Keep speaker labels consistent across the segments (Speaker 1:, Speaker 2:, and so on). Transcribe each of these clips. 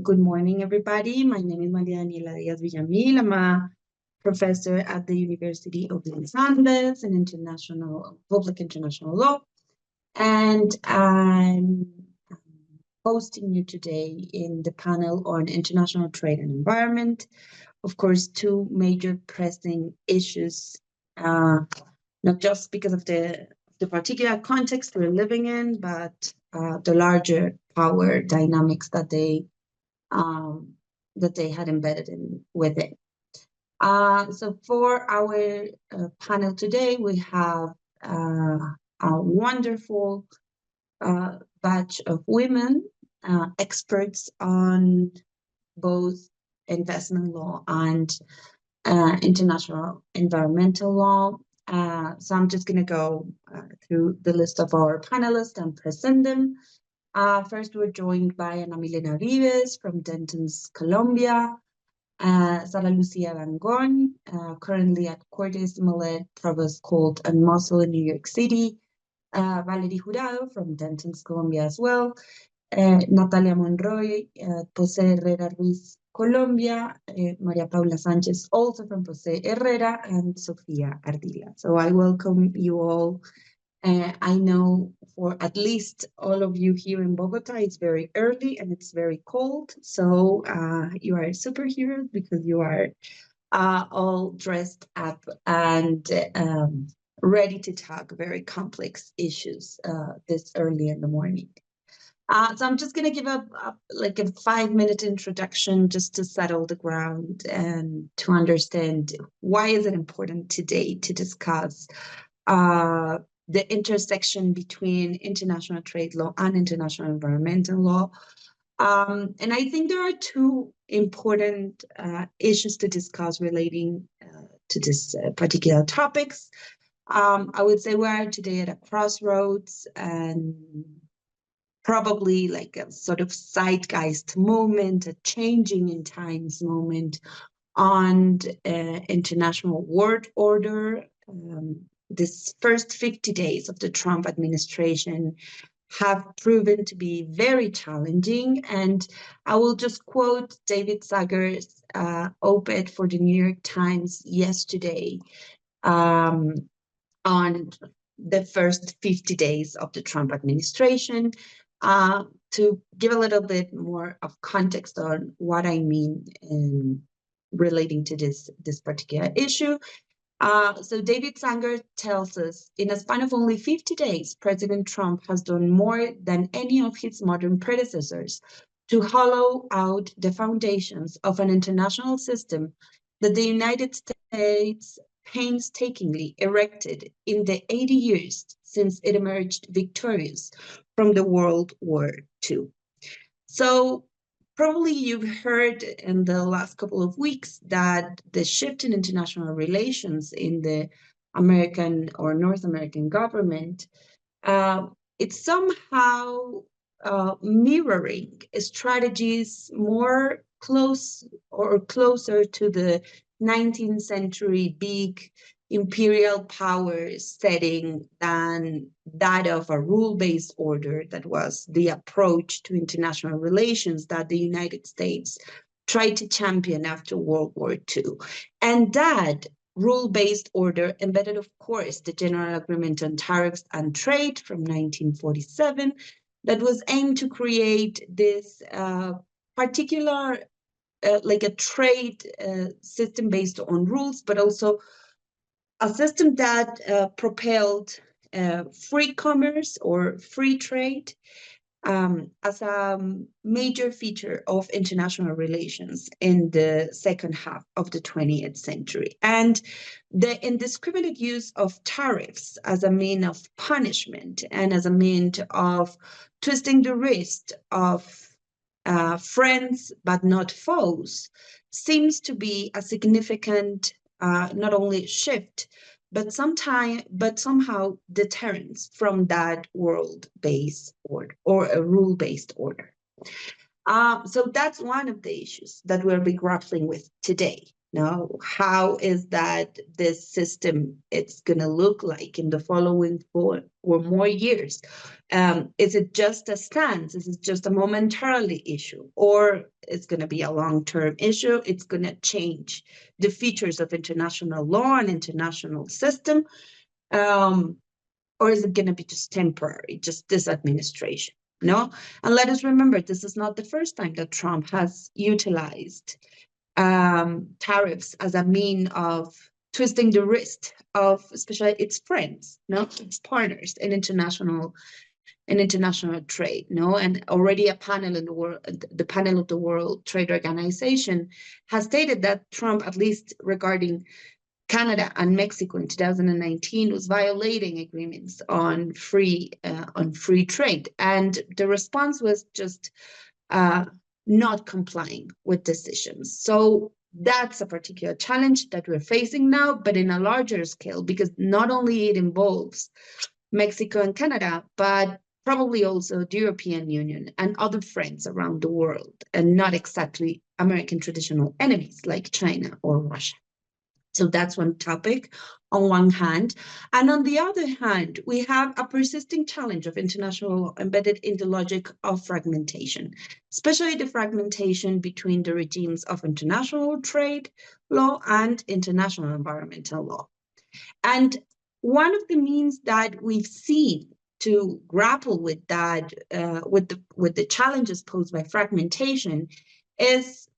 Speaker 1: good morning, everybody. My name is Maria Daniela Diaz Villamil. I'm a professor at the University of Los Andes in public international law, and I'm hosting you today in the panel on international trade and environment. Of course, two major pressing issues, not just because of the particular context we're living in, but the larger power dynamics that they had embedded within. So for our panel today, we have a wonderful batch of women, experts on both investment law and international environmental law. So I'm just going to go through the list of our panelists and present them. First, we're joined by Ana Milena Vives from Dentons Colombia, Sara Lucia Langón, currently at Cortes Millet Provost Colt and Muscle in New York City, Valerie Jurado from Dentons Colombia as well, Natalia Monroy, Pose Herrera Ruiz, Colombia, Maria Paula Sanchez, also from Pose Herrera, and Sofia Ardila. So I welcome you all. I know for at least all of you here in Bogota, it's very early and it's very cold. So you are superheroes because you are all dressed up and ready to talk very complex issues this early in the morning. So I'm just going to give a 5-minute introduction just to settle the ground and to understand why is it important today to discuss the intersection between international trade law and international environmental law. And I think there are two important issues to discuss relating to this particular topics. I would say we are today at a crossroads and probably like a sort of zeitgeist moment, a changing in times moment on international world order. This first 50 days of the Trump administration have proven to be very challenging. And I will just quote David Sager's op-ed for the New York Times yesterday on the first 50 days of the Trump administration to give a little bit more of context on what I mean in relating to this particular issue. So David Sanger tells us, in a span of only 50 days, President Trump has done more than any of his modern predecessors to hollow out the foundations of an international system that the United States painstakingly erected in the 80 years since it emerged victorious from the World War II. So probably you've heard in the last couple of weeks that the shift in international relations in the American or North American government, it's somehow mirroring strategies more closer to the 19th century big imperial power setting than that of a rule-based order that was the approach to international relations that the United States tried to champion after World War II. And that rule-based order embedded, of course, the General Agreement on Tariffs and Trade from 1947 that was aimed to create this particular like a trade system based on rules, but also a system that propelled free commerce or free trade as a major feature of international relations in the second half of the 20th century. And the indiscriminate use of tariffs as a means of punishment and as a means of twisting the wrist of friends but not foes seems to be a significant not only shift but somehow deterrence from that world-based order or a rule-based order. So that's one of the issues that we'll be grappling with today. Now, how is that this system it's going to look like in the following 4 or more years? Is it just a stance? Is it just a momentarily issue? Or it's going to be a long-term issue? It's going to change the features of international law and international system? Or is it going to be just temporary, just this administration? No? And let us remember, this is not the first time that Trump has utilized tariffs as a mean of twisting the wrist of especially its friends, no, its partners in international trade, no, and already a panel in the world, the panel of the World Trade Organization, has stated that Trump, at least regarding Canada and Mexico in 2019, was violating agreements on free trade, and the response was just not complying with decisions. So that's a particular challenge that we're facing now, but in a larger scale, because not only it involves Mexico and Canada, but probably also the European Union and other friends around the world, and not exactly American traditional enemies like China or Russia. So that's one topic on one hand. And on the other hand, we have a persisting challenge of international law embedded in the logic of fragmentation, especially the fragmentation between the regimes of international trade law and international environmental law. And one of the means that we've seen to grapple with that, with the challenges posed by fragmentation, is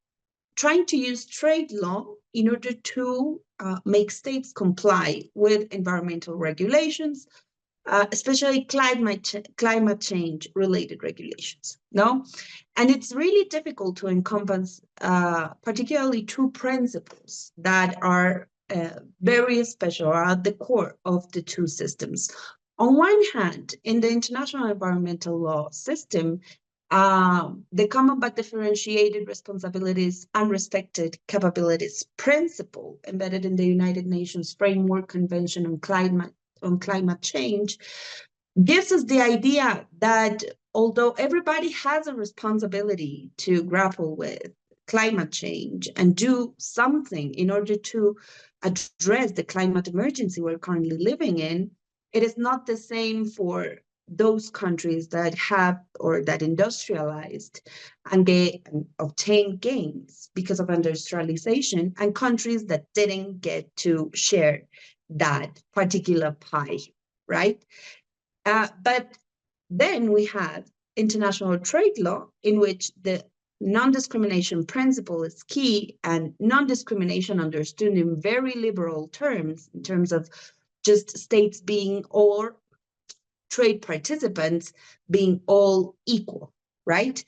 Speaker 1: trying to use trade law in order to make states comply with environmental regulations, especially climate change related regulations. No, and it's really difficult to encompass particularly two principles that are very special, are at the core of the two systems. On one hand, in the international environmental law system, the common but differentiated responsibilities and respected capabilities principle embedded in the United Nations Framework Convention on climate change gives us the idea that although everybody has a responsibility to grapple with climate change and do something in order to address the climate emergency we're currently living in, it is not the same for those countries that have or that industrialized and obtained gains because of industrialization, and countries that didn't get to share that particular pie, right? But then we have international trade law, in which the non-discrimination principle is key, and non-discrimination understood in very liberal terms, in terms of just states being, or trade participants being all equal, right?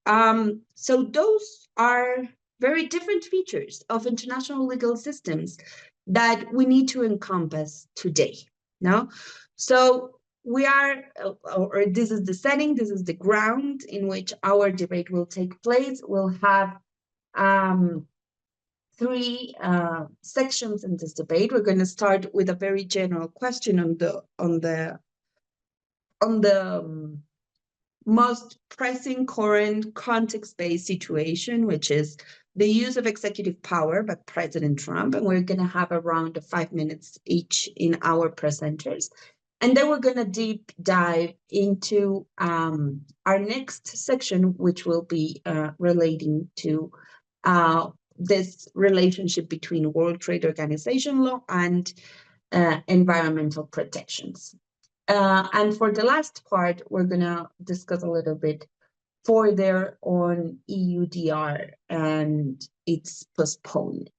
Speaker 1: So those are very different features of international legal systems that we need to encompass today, no? So we are, or this is the setting, this is the ground in which our debate will take place. We'll have three sections in this debate. We're going to start with a very general question on the most pressing current context-based situation, which is the use of executive power by President Trump. And we're going to have around 5 minutes each in our presenters. And then we're going to deep dive into our next section, which will be relating to this relationship between World Trade Organization law and environmental protections. And for the last part, we're going to discuss a little bit further on EUDR and its postponement.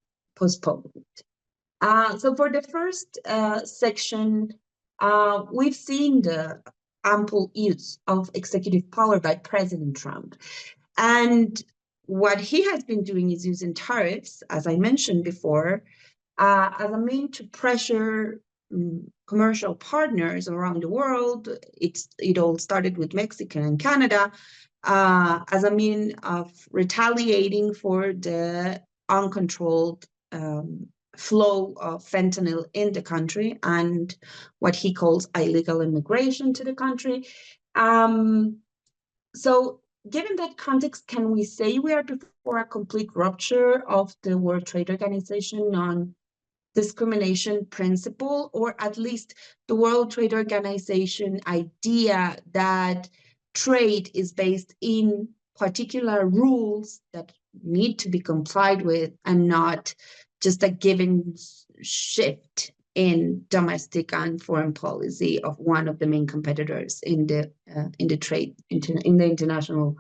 Speaker 1: So for the first section, we've seen the ample use of executive power by President Trump. And what he has been doing is using tariffs, as I mentioned before, as a means to pressure commercial partners around the world. It all started with Mexico and Canada as a means of retaliating for the uncontrolled flow of fentanyl in the country and what he calls illegal immigration to the country. So given that context, can we say we are before a complete rupture of the World Trade Organization non-discrimination principle, or at least the World Trade Organization idea that trade is based in particular rules that need to be complied with and not just a given shift in domestic and foreign policy of one of the main competitors in the international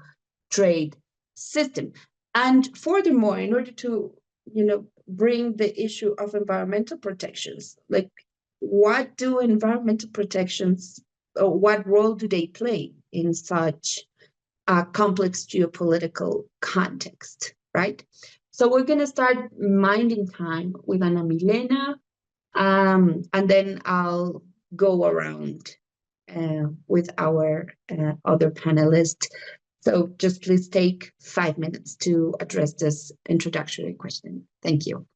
Speaker 1: trade system. And furthermore, in order to bring the issue of environmental protections, like what do environmental protections, or what role do they play in such a complex geopolitical context, right? So we're going to start minding time with Ana Milena, and then I'll go around with our other panelists. So just please take 5 minutes to address this introductory question. Thank you.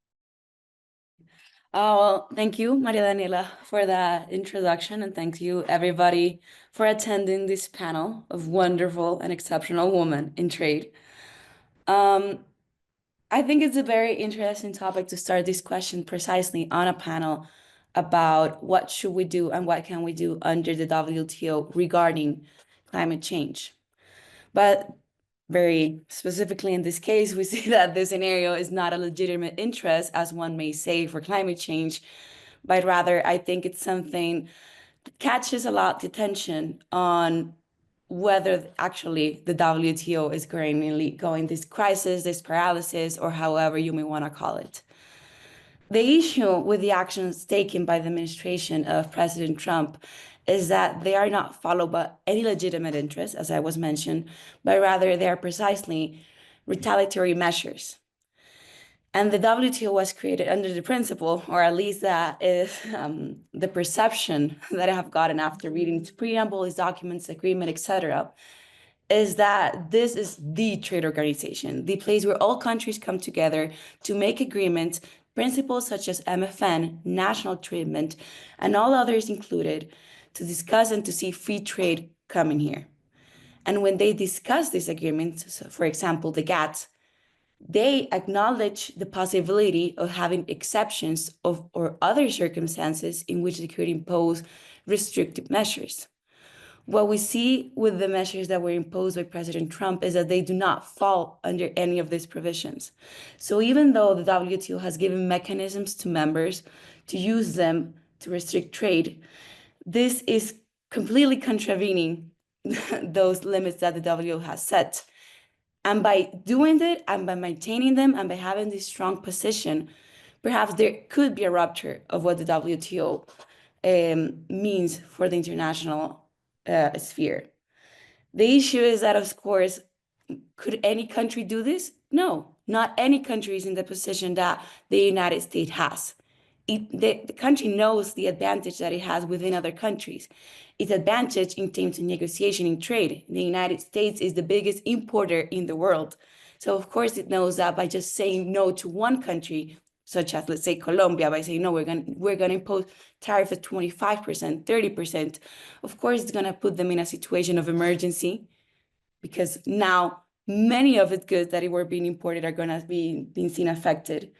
Speaker 2: Oh, well, thank you, Maria Daniela, for that introduction, and thank you, everybody, for attending this panel of wonderful and exceptional women in trade. I think it's a very interesting topic to start this question precisely on a panel about what should we do and what can we do under the WTO regarding climate change. But very specifically in this case, we see that this scenario is not a legitimate interest, as one may say, for climate change, but rather I think it's something that catches a lot of attention on whether actually the WTO is currently going this crisis, this paralysis, or however you may want to call it. The issue with the actions taken by the administration of President Trump is that they are not followed by any legitimate interest, as I was mentioned, but rather they are precisely retaliatory measures. And the WTO was created under the principle, or at least that is the perception that I have gotten after reading the preamble, its documents, agreement, etc., is that this is the trade organization, the place where all countries come together to make agreements, principles such as MFN, national treatment, and all others included, to discuss and to see free trade coming here. And when they discuss these agreements, so for example, the GATT, they acknowledge the possibility of having exceptions or other circumstances in which they could impose restrictive measures. What we see with the measures that were imposed by President Trump is that they do not fall under any of these provisions. So even though the WTO has given mechanisms to members to use them to restrict trade, this is completely contravening those limits that the WTO has set. And by doing it and by maintaining them and by having this strong position, perhaps there could be a rupture of what the WTO means for the international sphere. The issue is that, of course, could any country do this? No, not any country is in the position that the United States has. The country knows the advantage that it has within other countries. Its advantage in terms of negotiation in trade. The United States is the biggest importer in the world. So of course it knows that by just saying no to one country, such as, let's say, Colombia, by saying, no, we're going to impose tariff at 25%, 30%, of course, it's going to put them in a situation of emergency, because now many of its goods that were being imported are going to be being seen affected.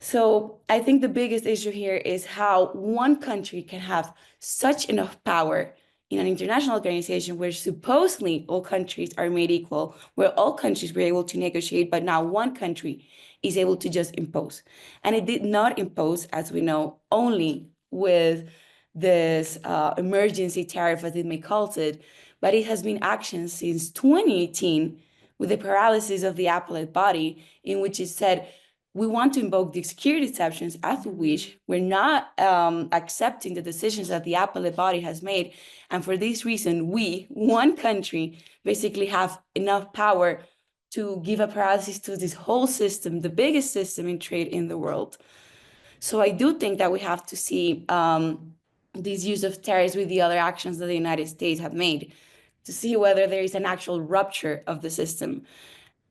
Speaker 2: So I think the biggest issue here is how one country can have such enough power in an international organization where supposedly all countries are made equal, where all countries were able to negotiate, but now one country is able to just impose. And it did not impose, as we know, only with this emergency tariff, as it may call it, but it has been action since 2018 with the paralysis of the appellate body, in which it said, we want to invoke the security exceptions as we wish. We're not accepting the decisions that the appellate body has made. And for this reason, we, one country, basically have enough power to give a paralysis to this whole system, the biggest system in trade in the world. So I do think that we have to see this use of tariffs with the other actions that the United States have made to see whether there is an actual rupture of the system.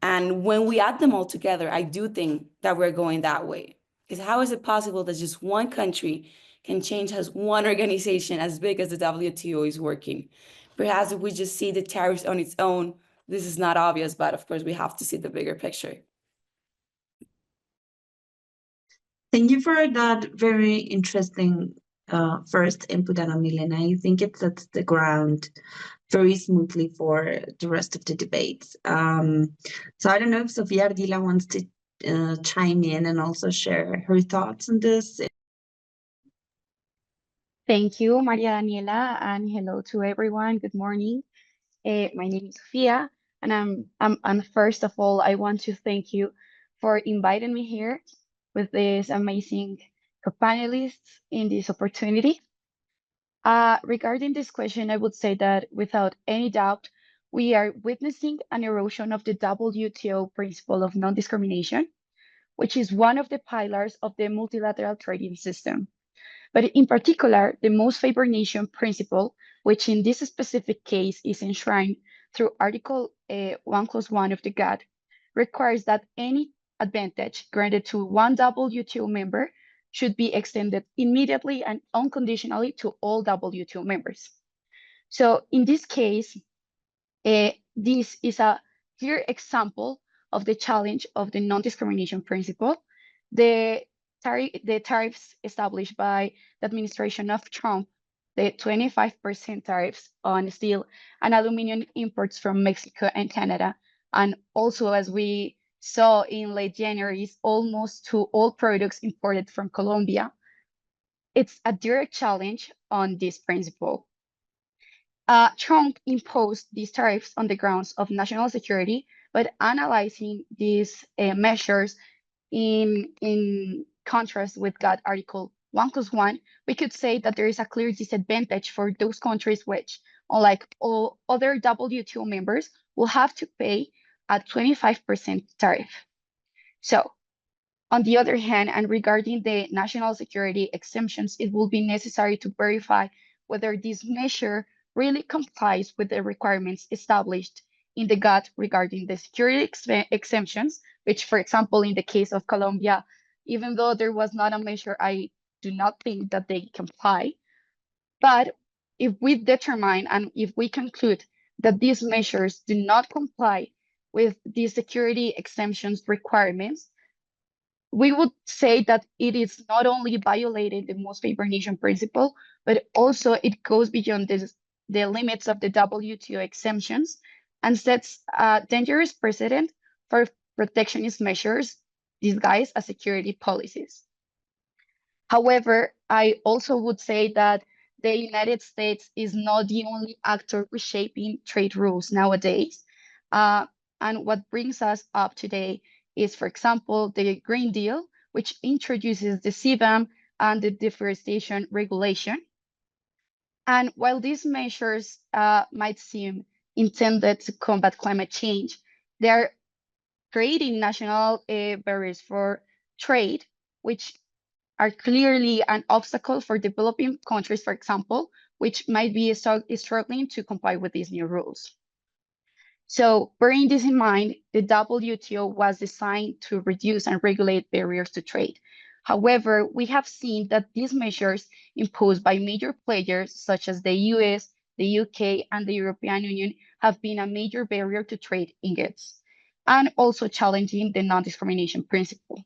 Speaker 2: And when we add them all together, I do think that we're going that way. Because how is it possible that just one country can change as one organization as big as the WTO is working? Perhaps if we just see the tariffs on its own, this is not obvious, but of course we have to see the bigger picture.
Speaker 1: Thank you for that very interesting first input, Ana Milena. I think it sets the ground very smoothly for the rest of the debates. So I don't know if Sofia Ardila wants to chime in and also share her thoughts on this.
Speaker 3: Thank you, Maria Daniela, and hello to everyone. Good morning. My name is Sofia, and and first of all, I want to thank you for inviting me here with these amazing co-panelists in this opportunity. Regarding this question, I would say that without any doubt, we are witnessing an erosion of the WTO principle of non-discrimination, which is one of the pillars of the multilateral trading system. But in particular, the most favored nation principle, which in this specific case is enshrined through Article 1 of the GATT, requires that any advantage granted to one WTO member should be extended immediately and unconditionally to all WTO members. So in this case, this is a clear example of the challenge of the non-discrimination principle. The tariffs established by the administration of Trump, the 25% tariffs on steel and aluminum imports from Mexico and Canada, and also as we saw in late January, almost to all products imported from Colombia. It's a direct challenge on this principle. Trump imposed these tariffs on the grounds of national security, but analyzing these measures in contrast with GATT Article 1+1, we could say that there is a clear disadvantage for those countries which, unlike all other WTO members, will have to pay a 25% tariff. So, on the other hand, and regarding the national security exemptions, it will be necessary to verify whether this measure really complies with the requirements established in the GATT regarding the security exemptions, which, for example, in the case of Colombia, even though there was not a measure, I do not think that they comply. But if we determine and if we conclude that these measures do not comply with the security exemptions requirements, we would say that it is not only violating the most favored nation principle, but also it goes beyond the limits of the WTO exemptions and sets a dangerous precedent for protectionist measures disguised as security policies. However, I also would say that the United States is not the only actor reshaping trade rules nowadays. And what brings us up today is, for example, the Green Deal, which introduces the CBAM and the deforestation regulation. And while these measures might seem intended to combat climate change, they are creating national barriers for trade, which are clearly an obstacle for developing countries, for example, which might be struggling to comply with these new rules. So bearing this in mind, the WTO was designed to reduce and regulate barriers to trade. However, we have seen that these measures imposed by major players such as the US, the UK, and the European Union have been a major barrier to trade in goods, and also challenging the non-discrimination principle.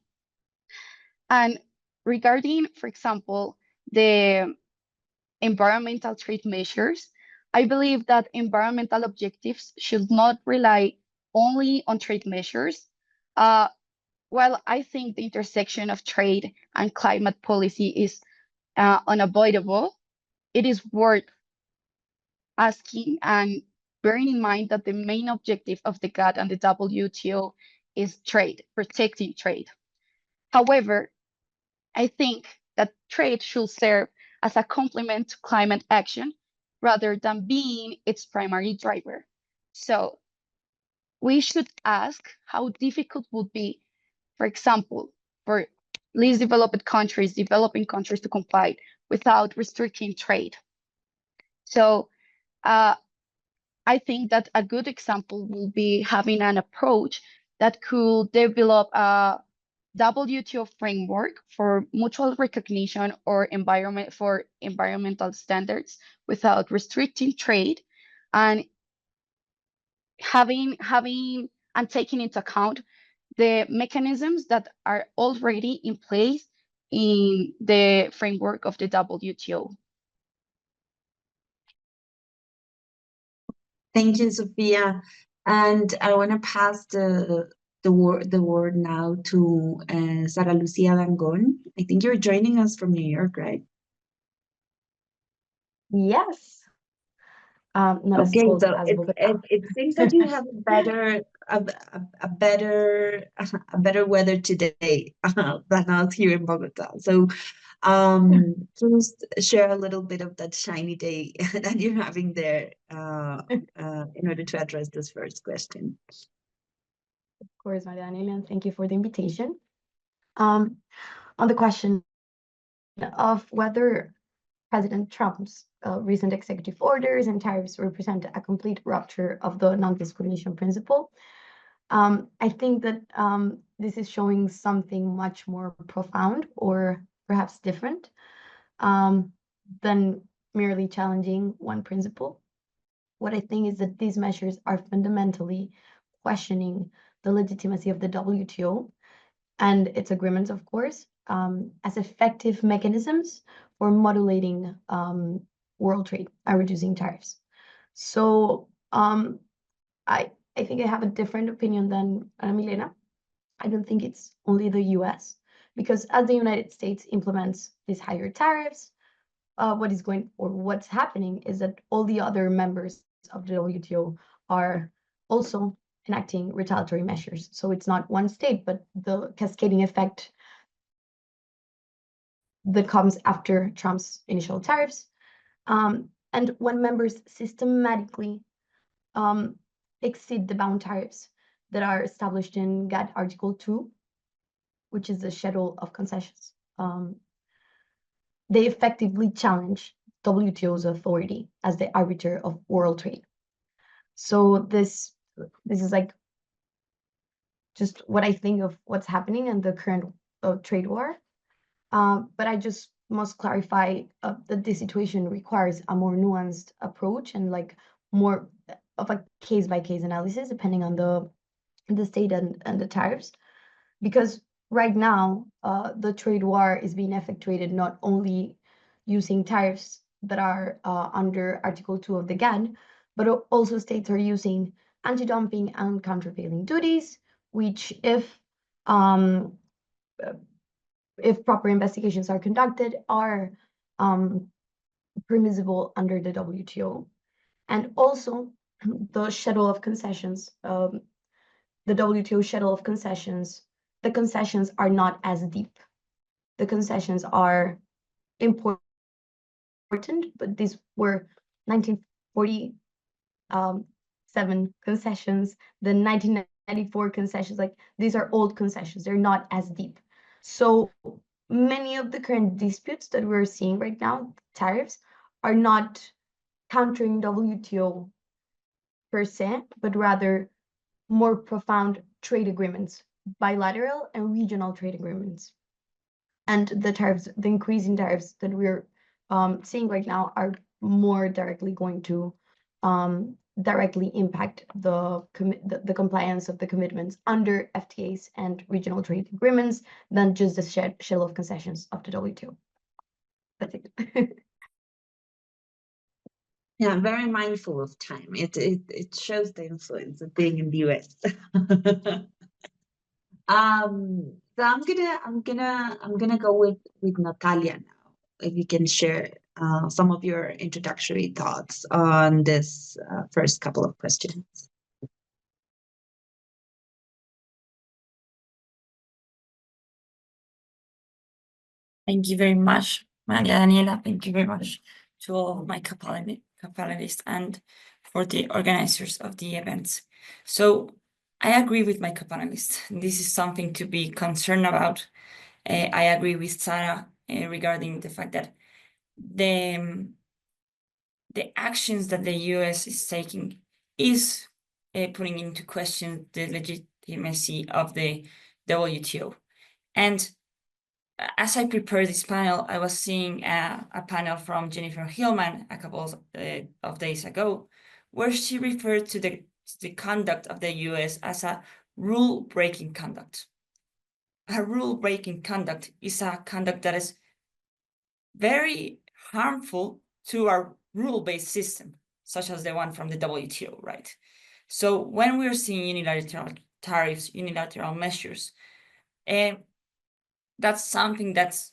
Speaker 3: And regarding, for example, the environmental trade measures, I believe that environmental objectives should not rely only on trade measures. While I think the intersection of trade and climate policy is unavoidable, it is worth asking and bearing in mind that the main objective of the GATT and the WTO is trade, protecting trade. However, I think that trade should serve as a complement to climate action rather than being its primary driver. So we should ask how difficult would be, for example, for least developed countries, developing countries to comply without restricting trade. So I think that a good example will be having an approach that could develop a WTO framework for mutual recognition or environmental standards without restricting trade, and having and taking into account the mechanisms that are already in place in the framework of the WTO.
Speaker 1: Thank you, Sophia. And I want to pass the word now to Sara Lucia Dangon. I think you're joining us from New York, right?
Speaker 4: Yes. Not as
Speaker 1: Okay,
Speaker 4: cold
Speaker 1: so
Speaker 4: as Bogota.
Speaker 1: it seems that you have a better weather today than us here in Bogota. So please share a little bit of that shiny day that you're having there in order to address this first question.
Speaker 4: Of course, Maria Daniela, and thank you for the invitation. On the question of whether President Trump's recent executive orders and tariffs represent a complete rupture of the non-discrimination principle, I think that this is showing something much more profound or perhaps different than merely challenging one principle. What I think is that these measures are fundamentally questioning the legitimacy of the WTO and its agreements, of course, as effective mechanisms for modulating world trade and reducing tariffs. So I think I have a different opinion than Ana Milena. I don't think it's only the US, because as the United States implements these higher tariffs, what's happening is that all the other members of the WTO are also enacting retaliatory measures. So it's not one state, but the cascading effect that comes after Trump's initial tariffs. And when members systematically exceed the bound tariffs that are established in GATT Article 2, which is the schedule of concessions, they effectively challenge WTO's authority as the arbiter of world trade. So this is like just what I think of what's happening in the current trade war. But I just must clarify that this situation requires a more nuanced approach and like more of a case-by-case analysis depending on the state and the tariffs. Because right now, the trade war is being effectuated not only using tariffs that are under Article 2 of the GATT, but also states are using anti-dumping and countervailing duties, which if proper investigations are conducted, are permissible under the WTO. And also the schedule of concessions, the WTO schedule of concessions, the concessions are not as deep. The concessions are important, but these were 1947 concessions, the 1994 concessions, like these are old concessions, they're not as deep. So many of the current disputes that we're seeing right now, tariffs, are not countering WTO per se, but rather more profound trade agreements, bilateral and regional trade agreements. And the tariffs, the increase in tariffs that we're seeing right now are more directly going to directly impact the compliance of the commitments under FTAs and regional trade agreements than just the schedule of concessions of the WTO. That's it.
Speaker 1: Yeah, very mindful of time. It shows the influence of being in the US. So I'm gonna go with Natalia now. If you can share some of your introductory thoughts on this first couple of questions.
Speaker 5: Thank you very much, Maria Daniela. Thank you very much to all of my co-panelists and for the organizers of the events. So I agree with my co-panelists. This is something to be concerned about. I agree with Sara regarding the fact that the actions that the US is taking is putting into question the legitimacy of the WTO. And as I prepared this panel, I was seeing a panel from Jennifer Hillman a couple of days ago, where she referred to the the conduct of the US as a rule-breaking conduct. A rule-breaking conduct is a conduct that is very harmful to our rule-based system, such as the one from the WTO, right? So when we're seeing unilateral tariffs, unilateral measures, that's something that's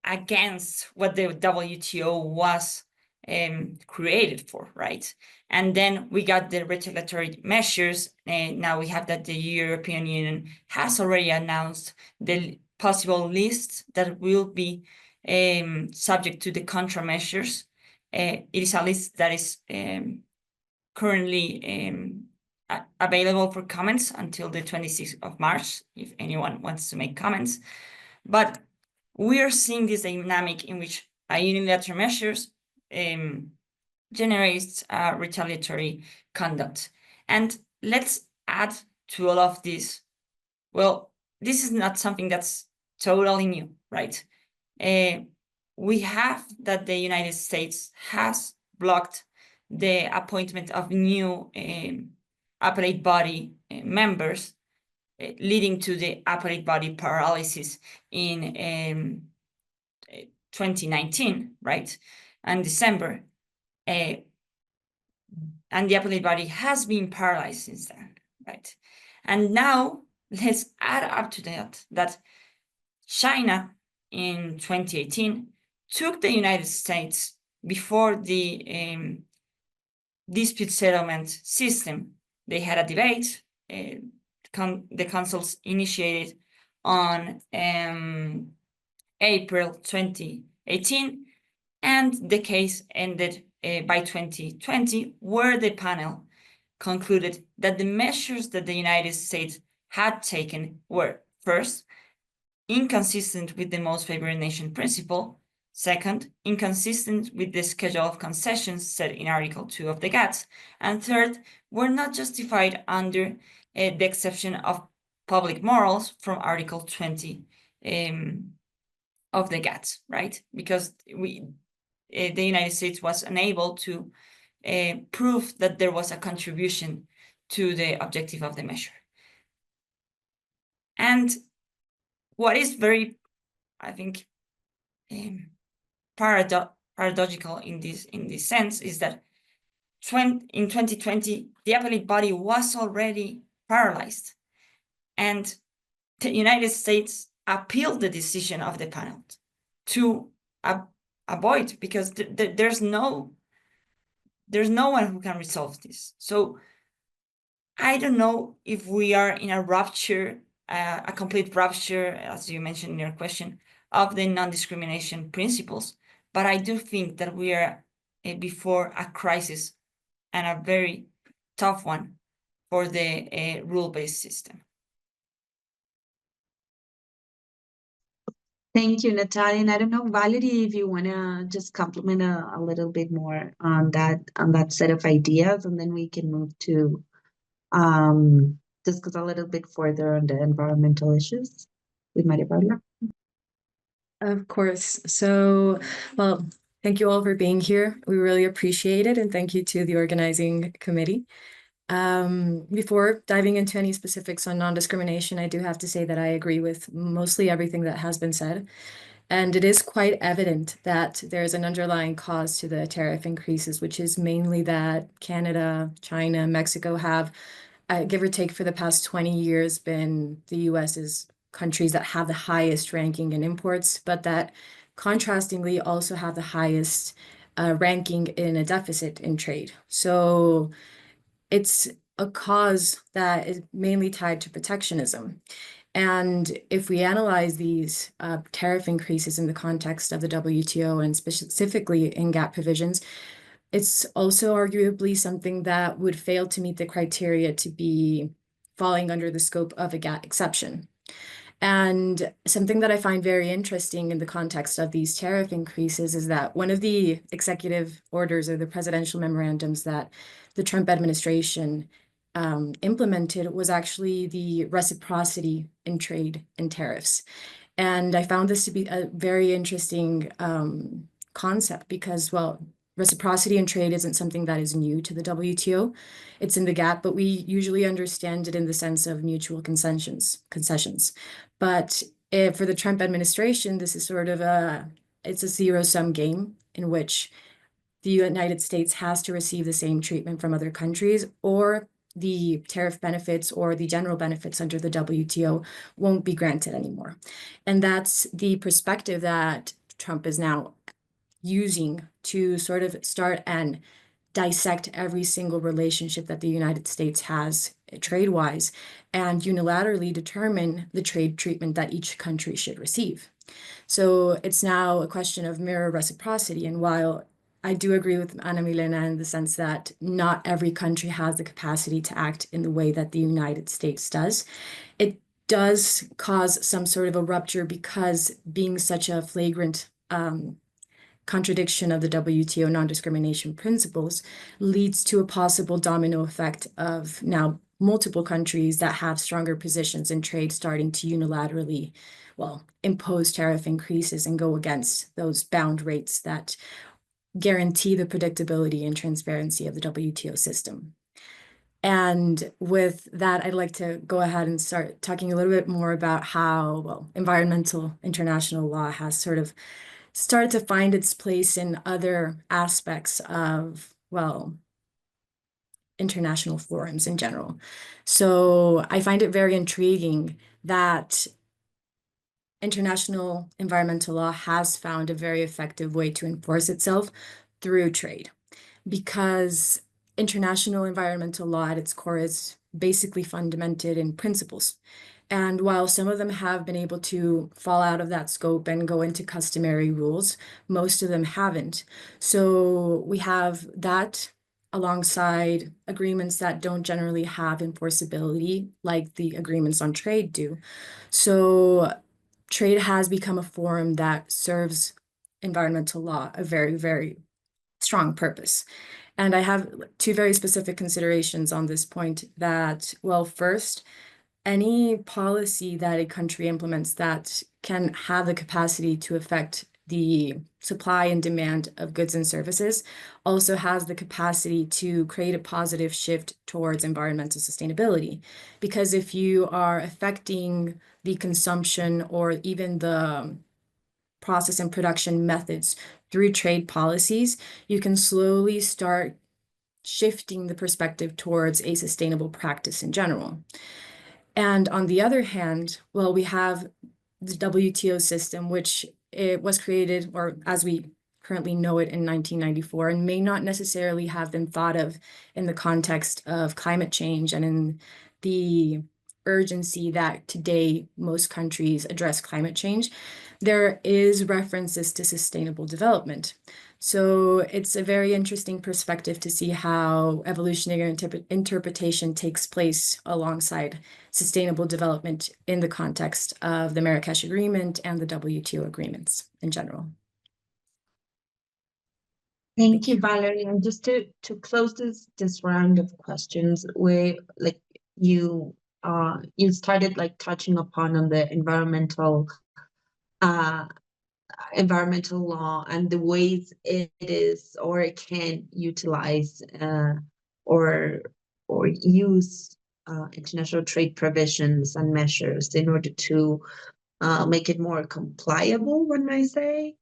Speaker 5: against what the WTO was created for, right? And then we got the retaliatory measures, and now we have that the European Union has already announced the possible list that will be subject to the countermeasures. It is a list that is currently available for comments until the 26th of March, if anyone wants to make comments. But we are seeing this dynamic in which unilateral measures generates retaliatory conduct. And let's add to all of this, well, this is not something that's totally new, right? We have that the United States has blocked the appointment of new appellate body members, leading to the appellate body paralysis in 2019, right? And December. And the appellate body has been paralyzed since then, right? And now let's add up to that China in 2018 took the United States before the dispute settlement system. They had a debate. The councils initiated on April 2018, and the case ended by 2020, where the panel concluded that the measures that the United States had taken were, first, inconsistent with the most favored nation principle, second, inconsistent with the schedule of concessions set in Article 2 of the GATT, and third, were not justified under the exception of public morals from Article 20 of the GATT, right? Because the United States was unable to prove that there was a contribution to the objective of the measure. And what is very, I think, paradoxical in this sense is that in 2020, the appellate body was already paralyzed, and the United States appealed the decision of the panel to avoid, because there's no one who can resolve this. So I don't know if we are in a rupture, a complete rupture, as you mentioned in your question, of the non-discrimination principles, but I do think that we are before a crisis, and a very tough one for the rule-based system.
Speaker 1: Thank you, Natalia. And I don't know, Valerie, if you want to just compliment a little bit more on that set of ideas, and then we can move to discuss a little bit further on the environmental issues with Maria Paula.
Speaker 6: Of course. So, well, thank you all for being here. We really appreciate it, and thank you to the organizing committee. Before diving into any specifics on non-discrimination, I do have to say that I agree with mostly everything that has been said. And it is quite evident that there is an underlying cause to the tariff increases, which is mainly that Canada, China, Mexico have, give or take for the past 20 years, been the US's countries that have the highest ranking in imports, but that contrastingly also have the highest ranking in a deficit in trade. So it's a cause that is mainly tied to protectionism. And if we analyze these tariff increases in the context of the WTO and specifically in GATT provisions, it's also arguably something that would fail to meet the criteria to be falling under the scope of a GATT exception. And something that I find very interesting in the context of these tariff increases is that one of the executive orders or the presidential memorandums that the Trump administration implemented was actually the reciprocity in trade and tariffs. And I found this to be a very interesting concept because, well, reciprocity in trade isn't something that is new to the WTO. It's in the GATT, but we usually understand it in the sense of mutual concessions. But for the Trump administration, this is sort of it's a zero-sum game in which the United States has to receive the same treatment from other countries, or the tariff benefits or the general benefits under the WTO won't be granted anymore. And that's the perspective that Trump is now using to sort of start and dissect every single relationship that the United States has trade-wise and unilaterally determine the trade treatment that each country should receive. So it's now a question of mirror reciprocity. And while I do agree with Ana Milena in the sense that not every country has the capacity to act in the way that the United States does, it does cause some sort of a rupture because being such a flagrant contradiction of the WTO non-discrimination principles leads to a possible domino effect of now multiple countries that have stronger positions in trade starting to unilaterally, well, impose tariff increases and go against those bound rates that guarantee the predictability and transparency of the WTO system. And with that, I'd like to go ahead and start talking a little bit more about how, well, environmental international law has sort of started to find its place in other aspects of, well, international forums in general. So I find it very intriguing that international environmental law has found a very effective way to enforce itself through trade, because international environmental law at its core is basically fundamented in principles. And while some of them have been able to fall out of that scope and go into customary rules, most of them haven't. So we have that alongside agreements that don't generally have enforceability like the agreements on trade do. So trade has become a forum that serves environmental law a very, very strong purpose. And I have two very specific considerations on this point that, well, first, any policy that a country implements that can have the capacity to affect the supply and demand of goods and services also has the capacity to create a positive shift towards environmental sustainability. Because if you are affecting the consumption or even the process and production methods through trade policies, you can slowly start shifting the perspective towards a sustainable practice in general. And on the other hand, well, we have the WTO system, which it was created, or as we currently know it, in 1994, and may not necessarily have been thought of in the context of climate change and in the urgency that today most countries address climate change. There is references to sustainable development. So it's a very interesting perspective to see how evolutionary interpretation takes place alongside sustainable development in the context of the Marrakesh Agreement and the WTO agreements in general.
Speaker 1: Thank you, Valerie. And just to close this round of questions, where like you started like touching upon on the environmental law and the ways it is or it can utilize or use international trade provisions and measures in order to make it more compliable, one might say.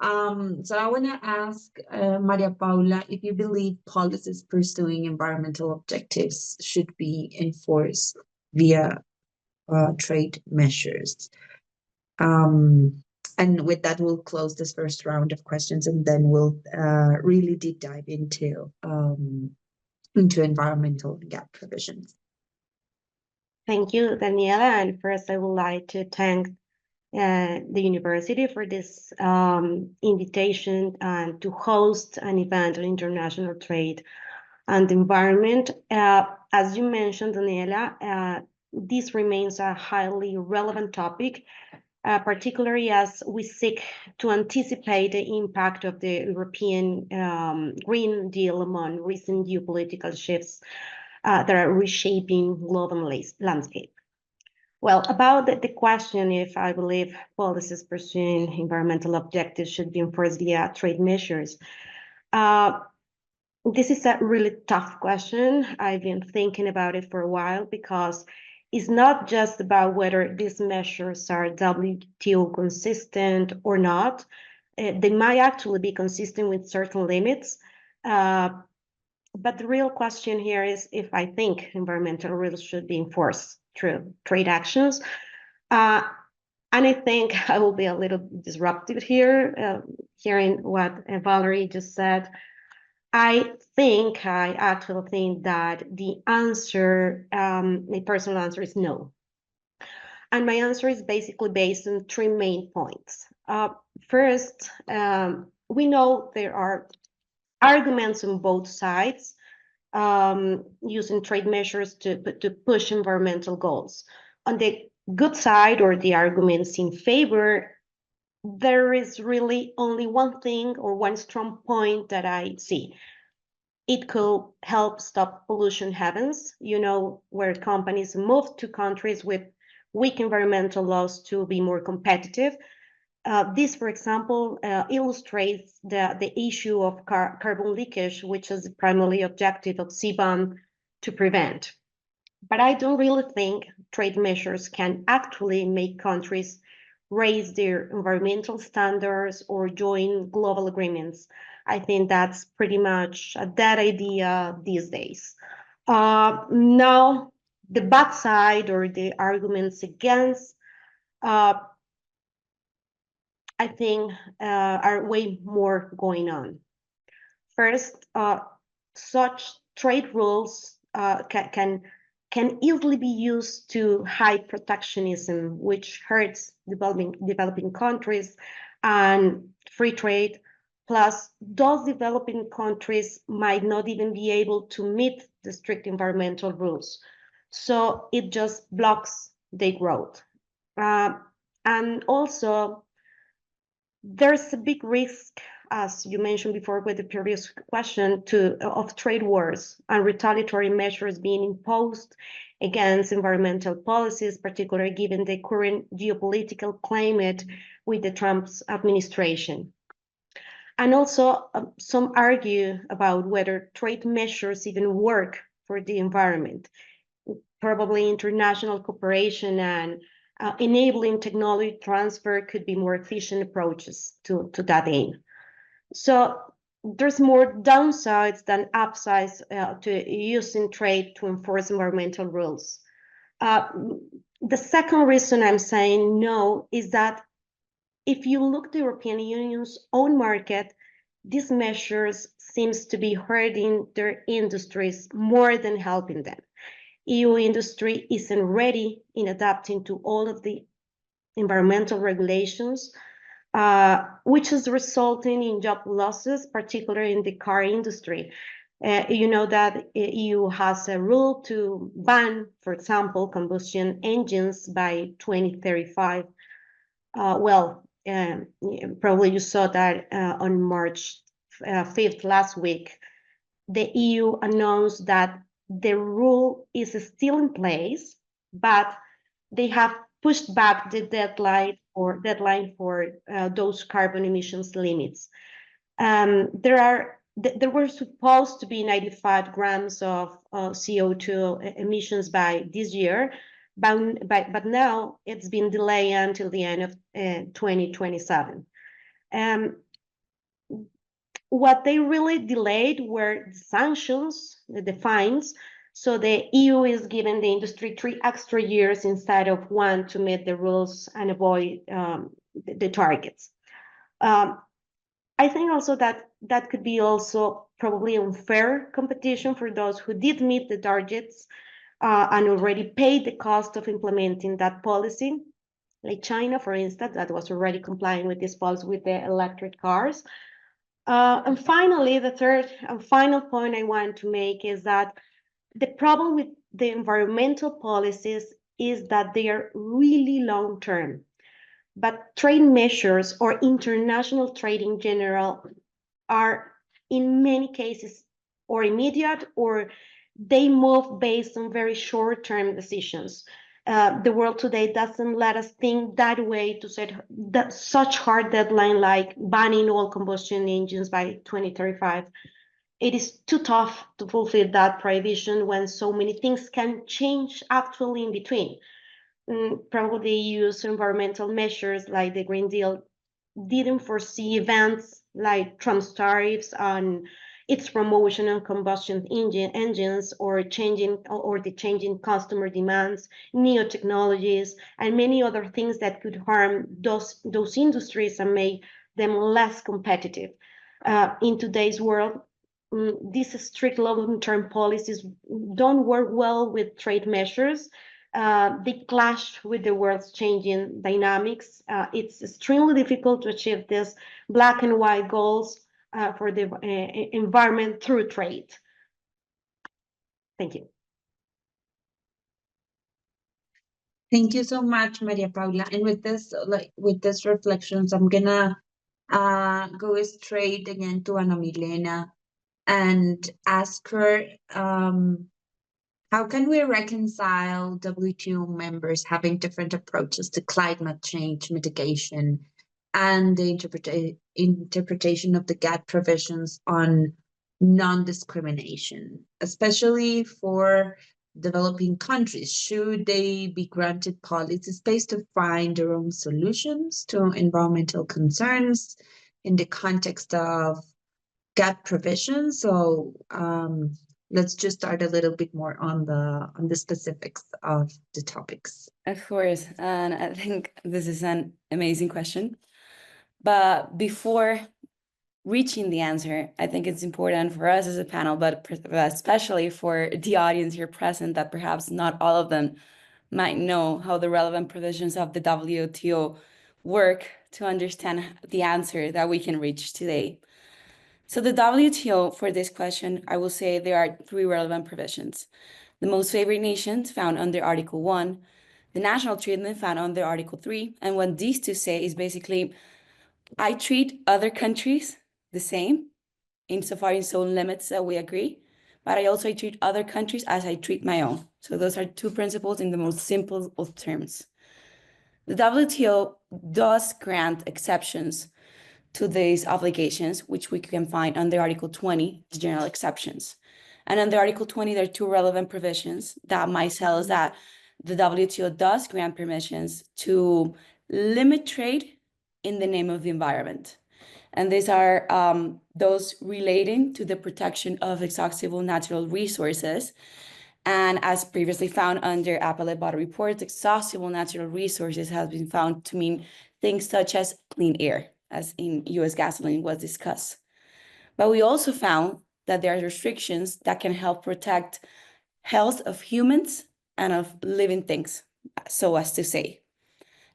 Speaker 1: So I want to ask Maria Paula if you believe policies pursuing environmental objectives should be enforced via trade measures. And with that, we'll close this first round of questions, and then we'll really deep dive into environmental and GATT provisions.
Speaker 7: Thank you, Daniela. And first, I would like to thank the university for this invitation to host an event on international trade and environment. As you mentioned, Daniela, this remains a highly relevant topic, particularly as we seek to anticipate the impact of the European Green Deal among recent geopolitical shifts that are reshaping global landscape. Well, about the question if I believe policies pursuing environmental objectives should be enforced via trade measures, This is a really tough question. I've been thinking about it for a while because it's not just about whether these measures are WTO consistent or not. They might actually be consistent with certain limits. But the real question here is if I think environmental rules should be enforced through trade actions. And I think I will be a little disruptive here, hearing what Valerie just said. I actually think that the answer, my personal answer is no. And my answer is basically based on three main points. First, we know there are arguments on both sides using trade measures to push environmental goals. On the good side, or the arguments in favor, there is really only one thing or one strong point that I see. It could help stop pollution heavens, where companies move to countries with weak environmental laws to be more competitive. This, for example, illustrates the issue of carbon leakage, which is the primary objective of CBAM to prevent. But I don't really think trade measures can actually make countries raise their environmental standards or join global agreements. I think that's pretty much a dead idea these days. Now, the bad side or the arguments against, I think, are way more going on. First, such trade rules can easily be used to hide protectionism, which hurts developing countries and free trade. Plus, those developing countries might not even be able to meet the strict environmental rules. So it just blocks their growth. And also, there's a big risk, as you mentioned before with the previous question, of trade wars and retaliatory measures being imposed against environmental policies, particularly given the current geopolitical climate with the Trump's administration. And also, some argue about whether trade measures even work for the environment. Probably international cooperation and enabling technology transfer could be more efficient approaches to that aim. So there's more downsides than upsides to using trade to enforce environmental rules. The second reason I'm saying no is that if you look at the European Union's own market, these measures seems to be hurting their industries more than helping them. EU industry isn't ready in adapting to all of the environmental regulations, which is resulting in job losses, particularly in the car industry. You know that EU has a rule to ban, for example, combustion engines by 2035. Probably you saw that on March 5th last week, the EU announced that the rule is still in place, but they have pushed back the deadline for those carbon emissions limits. There were supposed to be 95 grams of CO2 emissions by this year, but now it's been delayed until the end of 2027. What they really delayed were the sanctions, the fines. So the EU is giving the industry 3 extra years instead of 1 to meet the rules and avoid the targets. I think also that could be also probably unfair competition for those who did meet the targets and already paid the cost of implementing that policy, like China, for instance, that was already complying with this policy with the electric cars. And finally, the third and final point I want to make is that the problem with the environmental policies is that they are really long-term. But trade measures or international trade in general are in many cases or immediate, or they move based on very short-term decisions. the world today doesn't let us think that way to set such hard deadline like banning all combustion engines by 2035. It is too tough to fulfill that prohibition when so many things can change actually in between. Probably use environmental measures like the Green Deal didn't foresee events like Trump's tariffs on its promotion of combustion engines or the changing customer demands, new technologies, and many other things that could harm those industries and make them less competitive. In today's world, these strict long-term policies don't work well with trade measures. They clash with the world's changing dynamics. It's extremely difficult to achieve these black and white goals for the environment through trade. Thank you.
Speaker 1: Thank you so much, Maria Paula. And with this reflections, I'm gonna go straight again to Ana Milena and ask her, how can we reconcile WTO members having different approaches to climate change mitigation and the interpretation of the GATT provisions on non-discrimination, especially for developing countries? Should they be granted policy space to find their own solutions to environmental concerns in the context of GATT provisions? So let's just start a little bit more on the specifics of the topics.
Speaker 2: Of course, and I think this is an amazing question. But before reaching the answer, I think it's important for us as a panel, but especially for the audience here present, that perhaps not all of them might know how the relevant provisions of the WTO work to understand the answer that we can reach today. So the WTO, for this question, I will say there are 3 relevant provisions. The most favored nations found under Article 1, the national treatment found under Article 3, and what these two say is basically, I treat other countries the same, insofar as own limits that we agree, but I also treat other countries as I treat my own. So those are 2 principles in the most simple of terms. The WTO does grant exceptions to these obligations, which we can find under Article 20, the general exceptions. And under Article 20, there are 2 relevant provisions that might tell us that the WTO does grant permissions to limit trade in the name of the environment. And these are those relating to the protection of exhaustible natural resources. And as previously found under Appellate Body Report, exhaustible natural resources has been found to mean things such as clean air, as in US gasoline was discussed. But we also found that there are restrictions that can help protect health of humans and of living things, so as to say.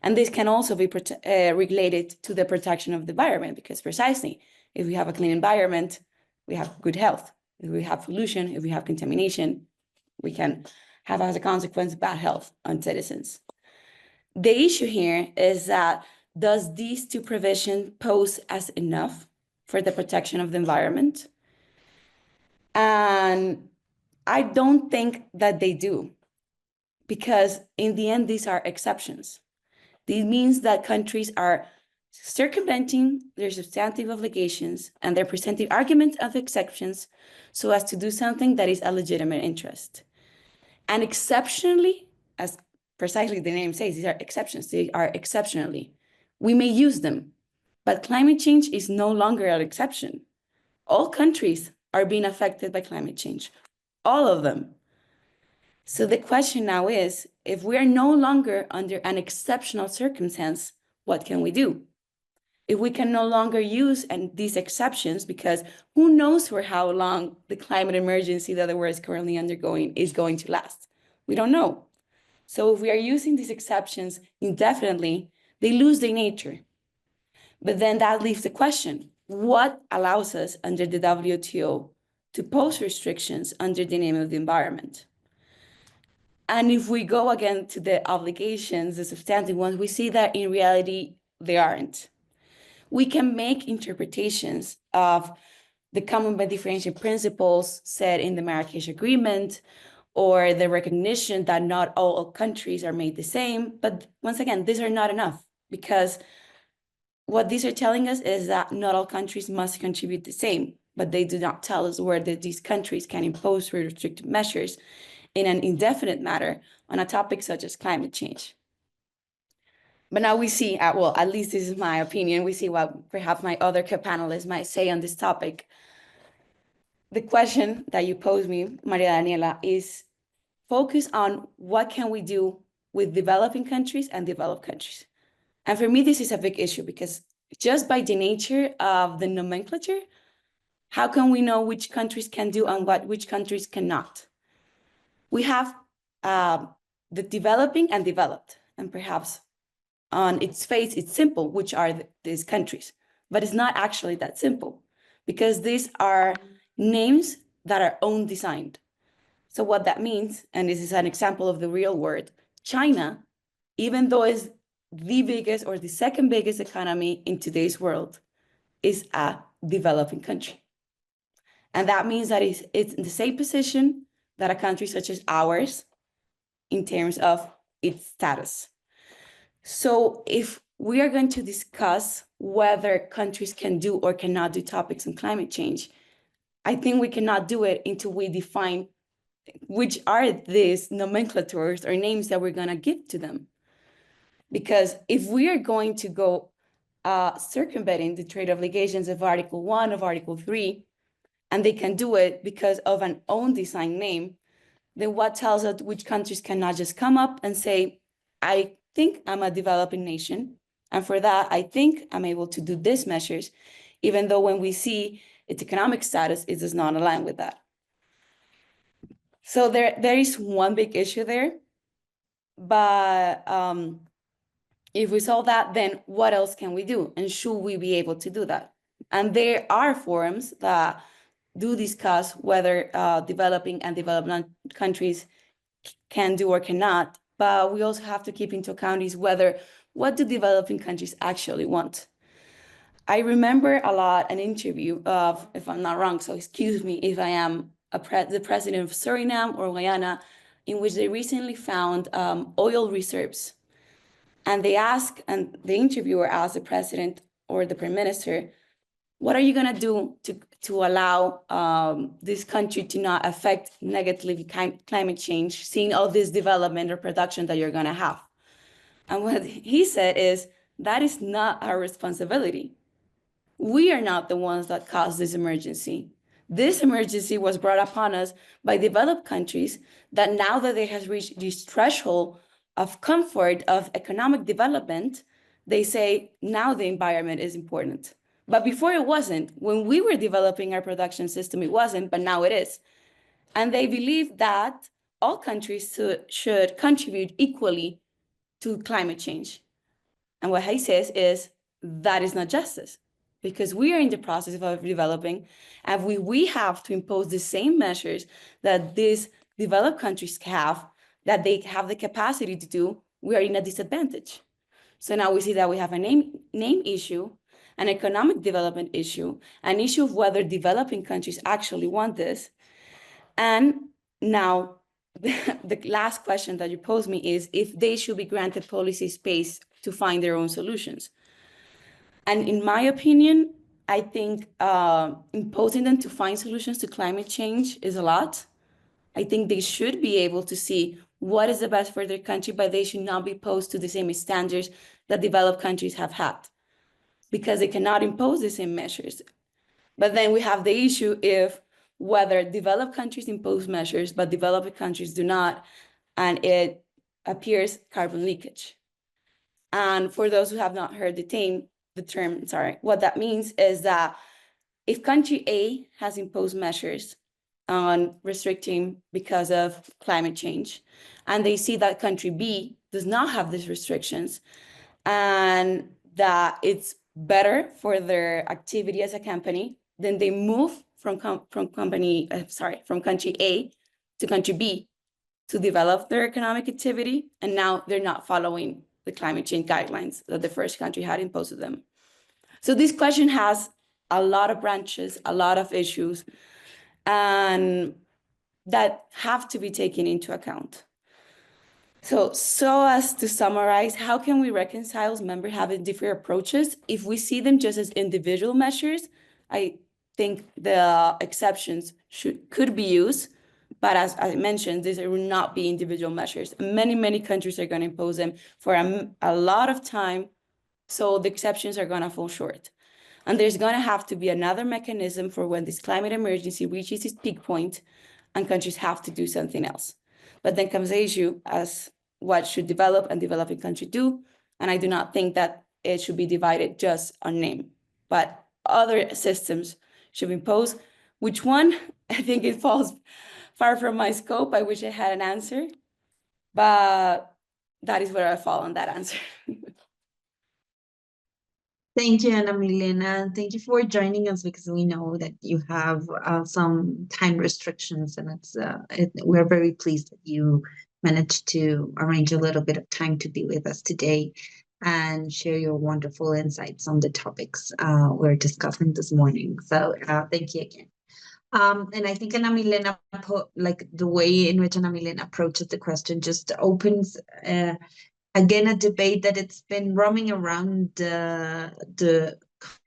Speaker 2: And this can also be related to the protection of the environment, because precisely, if we have a clean environment, we have good health. If we have pollution, if we have contamination, we can have as a consequence bad health on citizens. The issue here is that, does these 2 provisions pose as enough for the protection of the environment? And I don't think that they do, because in the end, these are exceptions. This means that countries are circumventing their substantive obligations and they're presenting arguments of exceptions so as to do something that is a legitimate interest. And exceptionally, as precisely the name says, these are exceptions, they are exceptionally. We may use them, but climate change is no longer an exception. All countries are being affected by climate change, all of them. So the question now is, if we are no longer under an exceptional circumstance, what can we do? If we can no longer use these exceptions, because who knows for how long the climate emergency that the world is currently undergoing is going to last? We don't know. So if we are using these exceptions indefinitely, they lose their nature. But then that leaves the question, what allows us under the WTO to pose restrictions under the name of the environment? And if we go again to the obligations, the substantive ones, we see that in reality, they aren't. We can make interpretations of the common but differentiating principles set in the Marrakesh Agreement or the recognition that not all countries are made the same. But once again, these are not enough, because what these are telling us is that not all countries must contribute the same, but they do not tell us whether these countries can impose restrictive measures in an indefinite manner on a topic such as climate change. But now we see, well, at least this is my opinion, we see what perhaps my other co-panelists might say on this topic. The question that you posed me, Maria Daniela, is focus on what can we do with developing countries and developed countries. And for me, this is a big issue, because just by the nature of the nomenclature, how can we know which countries can do and which countries cannot? We have the developing and developed, and perhaps on its face, it's simple, which are these countries, but it's not actually that simple, because these are names that are own designed. So what that means, and this is an example of the real world, China, even though it's the biggest or the second biggest economy in today's world, is a developing country. And that means that it's in the same position that a country such as ours in terms of its status. So if we are going to discuss whether countries can do or cannot do topics on climate change, I think we cannot do it until we define which are these nomenclatures or names that we're going to give to them. Because if we are going to go circumventing the trade obligations of Article 1 of Article 3, and they can do it because of an own design name, then what tells us which countries cannot just come up and say, I think I'm a developing nation, and for that, I think I'm able to do these measures, even though when we see its economic status, it does not align with that. So there is one big issue there, but if we solve that, then what else can we do? And should we be able to do that? And there are forums that do discuss whether developing and developed countries can do or cannot, but we also have to keep into account is what do developing countries actually want? I remember a lot an interview of, if I'm not wrong, so excuse me if I am the president of Suriname or Guyana, in which they recently found oil reserves. And they asked, and the interviewer asked the president or the prime minister, what are you going to do to allow this country to not affect negatively climate change, seeing all this development or production that you're going to have? And what he said is, that is not our responsibility. We are not the ones that caused this emergency. This emergency was brought upon us by developed countries that now that they have reached this threshold of comfort of economic development, they say now the environment is important. But before it wasn't. When we were developing our production system, it wasn't, but now it is. And they believe that all countries should contribute equally to climate change. And what he says is that is not justice, because we are in the process of developing, and we have to impose the same measures that these developed countries have, that they have the capacity to do. We are in a disadvantage. So now we see that we have a name issue, an economic development issue, an issue of whether developing countries actually want this. And now the last question that you posed me is if they should be granted policy space to find their own solutions. And in my opinion, I think imposing them to find solutions to climate change is a lot. I think they should be able to see what is the best for their country, but they should not be posed to the same standards that developed countries have had, because they cannot impose the same measures. But then we have the issue if whether developed countries impose measures, but developed countries do not, and it appears carbon leakage. And for those who have not heard the term, what that means is that if country A has imposed measures on restricting because of climate change, and they see that country B does not have these restrictions, and that it's better for their activity as a company, then they move from country A to country B to develop their economic activity, and now they're not following the climate change guidelines that the first country had imposed on them. So this question has a lot of branches, a lot of issues, and that have to be taken into account. So as to summarize, how can we reconcile members having different approaches? If we see them just as individual measures, I think the exceptions could be used, but as I mentioned, these will not be individual measures. Many countries are going to impose them for a lot of time, so the exceptions are going to fall short. And there's going to have to be another mechanism for when this climate emergency reaches its peak point and countries have to do something else. But then comes the issue as what should develop and developing countries do. And I do not think that it should be divided just on name, but other systems should be imposed. Which one? I think it falls far from my scope. I wish I had an answer, but that is where I fall on that answer.
Speaker 1: Thank you, Ana Milena. Thank you for joining us because we know that you have some time restrictions, and we're very pleased that you managed to arrange a little bit of time to be with us today and share your wonderful insights on the topics we're discussing this morning. So thank you again. And I think Ana Milena, like the way in which Ana Milena approaches the question just opens again a debate that it's been roaming around the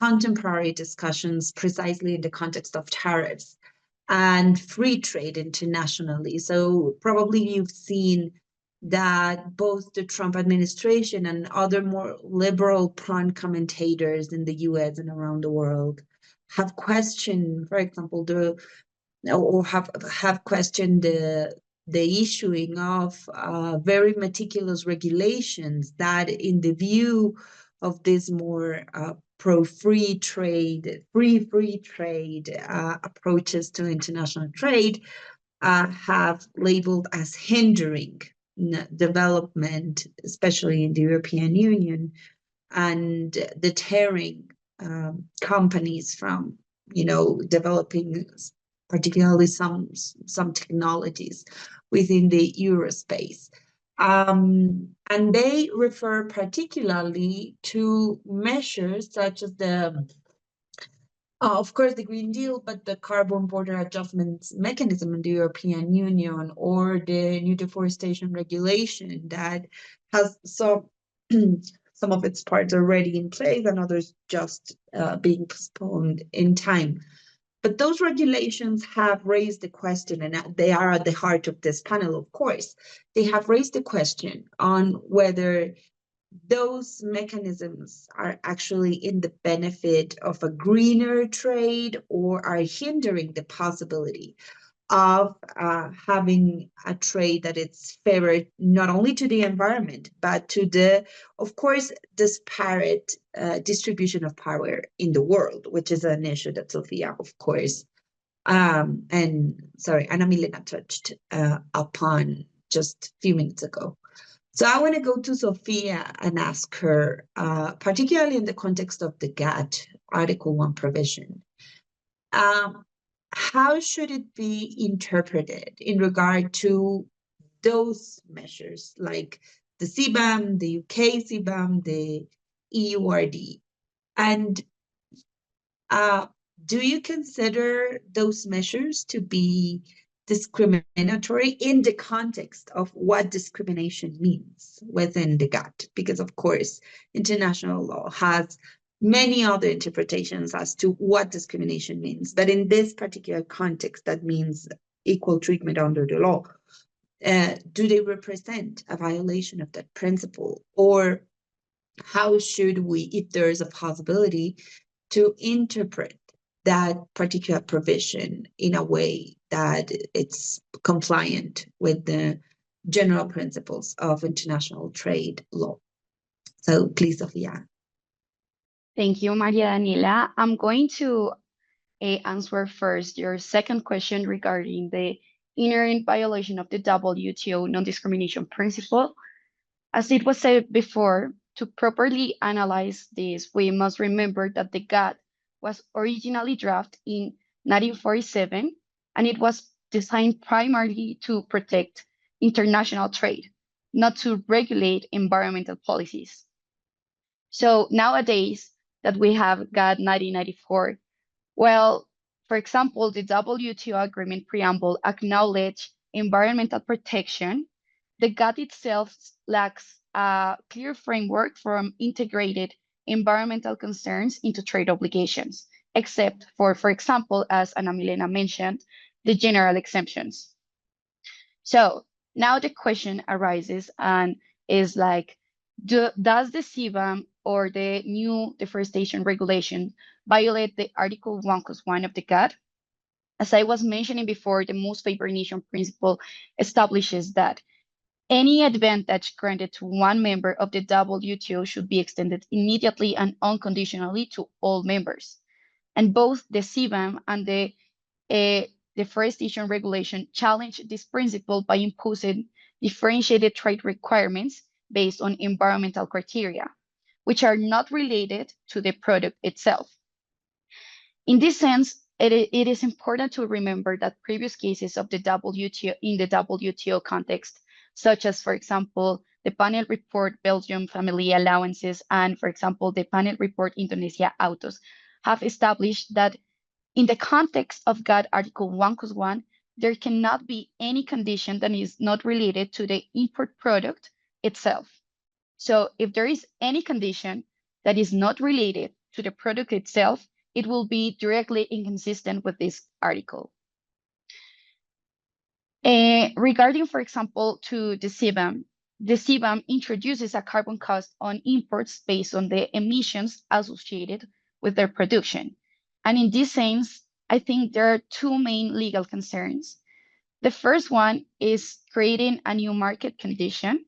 Speaker 1: contemporary discussions precisely in the context of tariffs and free trade internationally. So probably you've seen that both the Trump administration and other more liberal prone commentators in the US and around the world have questioned, for example, have questioned the issuing of very meticulous regulations that, in the view of this more pro-free trade, free trade approaches to international trade, have labeled as hindering development, especially in the European Union, and deterring companies from, developing particularly some technologies within the Eurospace. And they refer particularly to measures such as of course, the Green Deal, but the Carbon Border Adjustment Mechanism in the European Union, or the new deforestation regulation that has some of its parts already in place and others just being postponed in time. But those regulations have raised the question, and they are at the heart of this panel, of course. They have raised the question on whether those mechanisms are actually in the benefit of a greener trade or are hindering the possibility of having a trade that is favored not only to the environment, but to the, of course, disparate distribution of power in the world, which is an issue that Sofia, of course, Ana Milena touched upon just a few minutes ago. So I want to go to Sofia and ask her, particularly in the context of the GATT Article 1 provision, how should it be interpreted in regard to those measures like the CBAM, the UK CBAM, the EURD? And do you consider those measures to be discriminatory in the context of what discrimination means within the GATT? Because, of course, international law has many other interpretations as to what discrimination means. But in this particular context, that means equal treatment under the law. Do they represent a violation of that principle? Or how should we, if there is a possibility, to interpret that particular provision in a way that it's compliant with the general principles of international trade law? So please, Sofia.
Speaker 3: Thank you, Maria Daniela. I'm going to answer first your second question regarding the inherent violation of the WTO non-discrimination principle. As it was said before, to properly analyze this, we must remember that the GATT was originally drafted in 1947, and it was designed primarily to protect international trade, not to regulate environmental policies. So nowadays that we have GATT 1994, well, For example, the WTO agreement preamble acknowledged environmental protection. The GATT itself lacks a clear framework for integrated environmental concerns into trade obligations, except for example, as Ana Milena mentioned, the general exemptions. So now the question arises and is like, does the CBAM or the new deforestation regulation violate the Article 1+1 of the GATT? As I was mentioning before, the most favored nation principle establishes that any advantage granted to one member of the WTO should be extended immediately and unconditionally to all members. And both the CBAM and the deforestation regulation challenge this principle by imposing differentiated trade requirements based on environmental criteria, which are not related to the product itself. In this sense, it is important to remember that previous cases of the WTO in the WTO context, such as, for example, the panel report Belgium family allowances and, for example, the panel report Indonesia autos, have established that in the context of GATT Article 1+1, there cannot be any condition that is not related to the import product itself. So if there is any condition that is not related to the product itself, it will be directly inconsistent with this article. Regarding, for example, to the CBAM introduces a carbon cost on imports based on the emissions associated with their production. And in this sense, I think there are two main legal concerns. The first one is creating a new market condition.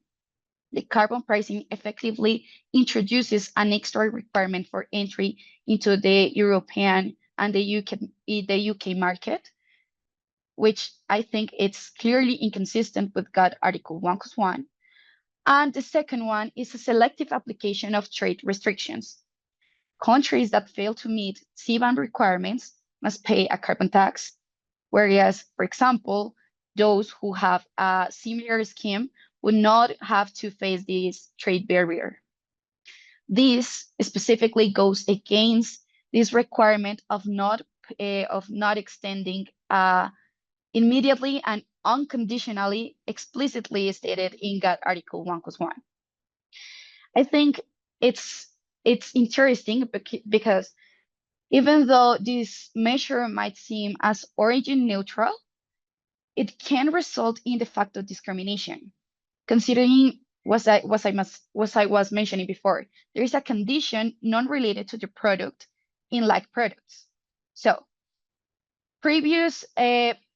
Speaker 3: The carbon pricing effectively introduces an extra requirement for entry into the European and the UK market, which I think it's clearly inconsistent with GATT Article 1+1. And the second one is a selective application of trade restrictions. Countries that fail to meet CBAM requirements must pay a carbon tax, whereas, for example, those who have a similar scheme would not have to face this trade barrier. This specifically goes against this requirement of not extending immediately and unconditionally, explicitly stated in GATT Article 1+1. I think it's interesting because even though this measure might seem as origin neutral, it can result in de facto discrimination. Considering what I was mentioning before, there is a condition non-related to the product in like products. So previous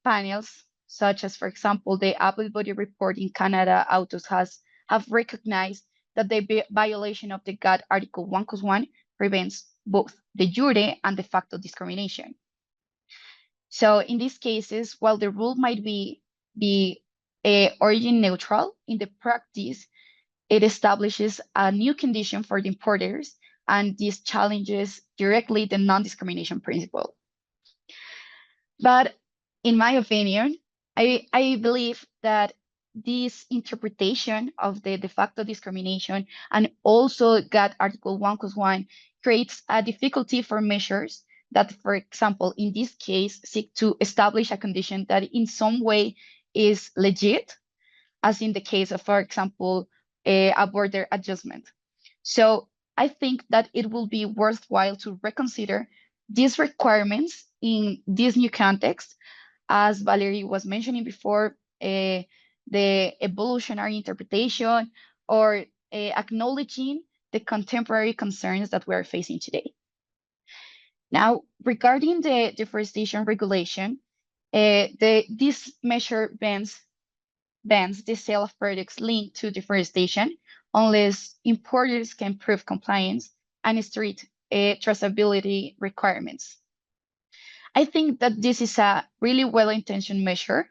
Speaker 3: panels, such as, for example, the Apple Body Report in Canada Autos have recognized that the violation of the GATT Article 1+1 prevents both de jure and de facto discrimination. So in these cases, while the rule might be origin neutral, in the practice, it establishes a new condition for the importers, and this challenges directly the non-discrimination principle. But in my opinion, I believe that this interpretation of the de facto discrimination and also GATT Article 1+1 creates a difficulty for measures that, for example, in this case, seek to establish a condition that in some way is legit, as in the case of, for example, a border adjustment. So I think that it will be worthwhile to reconsider these requirements in this new context, as Valerie was mentioning before, the evolutionary interpretation or acknowledging the contemporary concerns that we are facing today. Now, regarding the deforestation regulation, this measure bans the sale of products linked to deforestation unless importers can prove compliance and strict traceability requirements. I think that this is a really well-intentioned measure.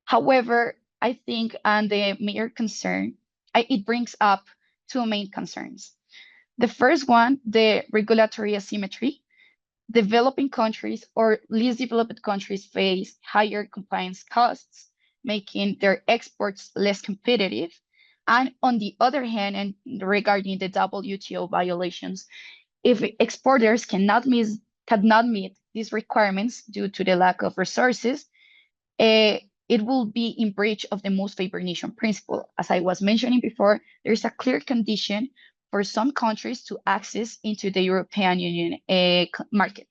Speaker 3: However, I think, and the major concern, it brings up two main concerns. The first one, the regulatory asymmetry. Developing countries or least developed countries face higher compliance costs, making their exports less competitive. And on the other hand, and regarding the WTO violations, if exporters cannot meet these requirements due to the lack of resources, it will be in breach of the most favored nation principle. As I was mentioning before, there is a clear condition for some countries to access into the European Union market.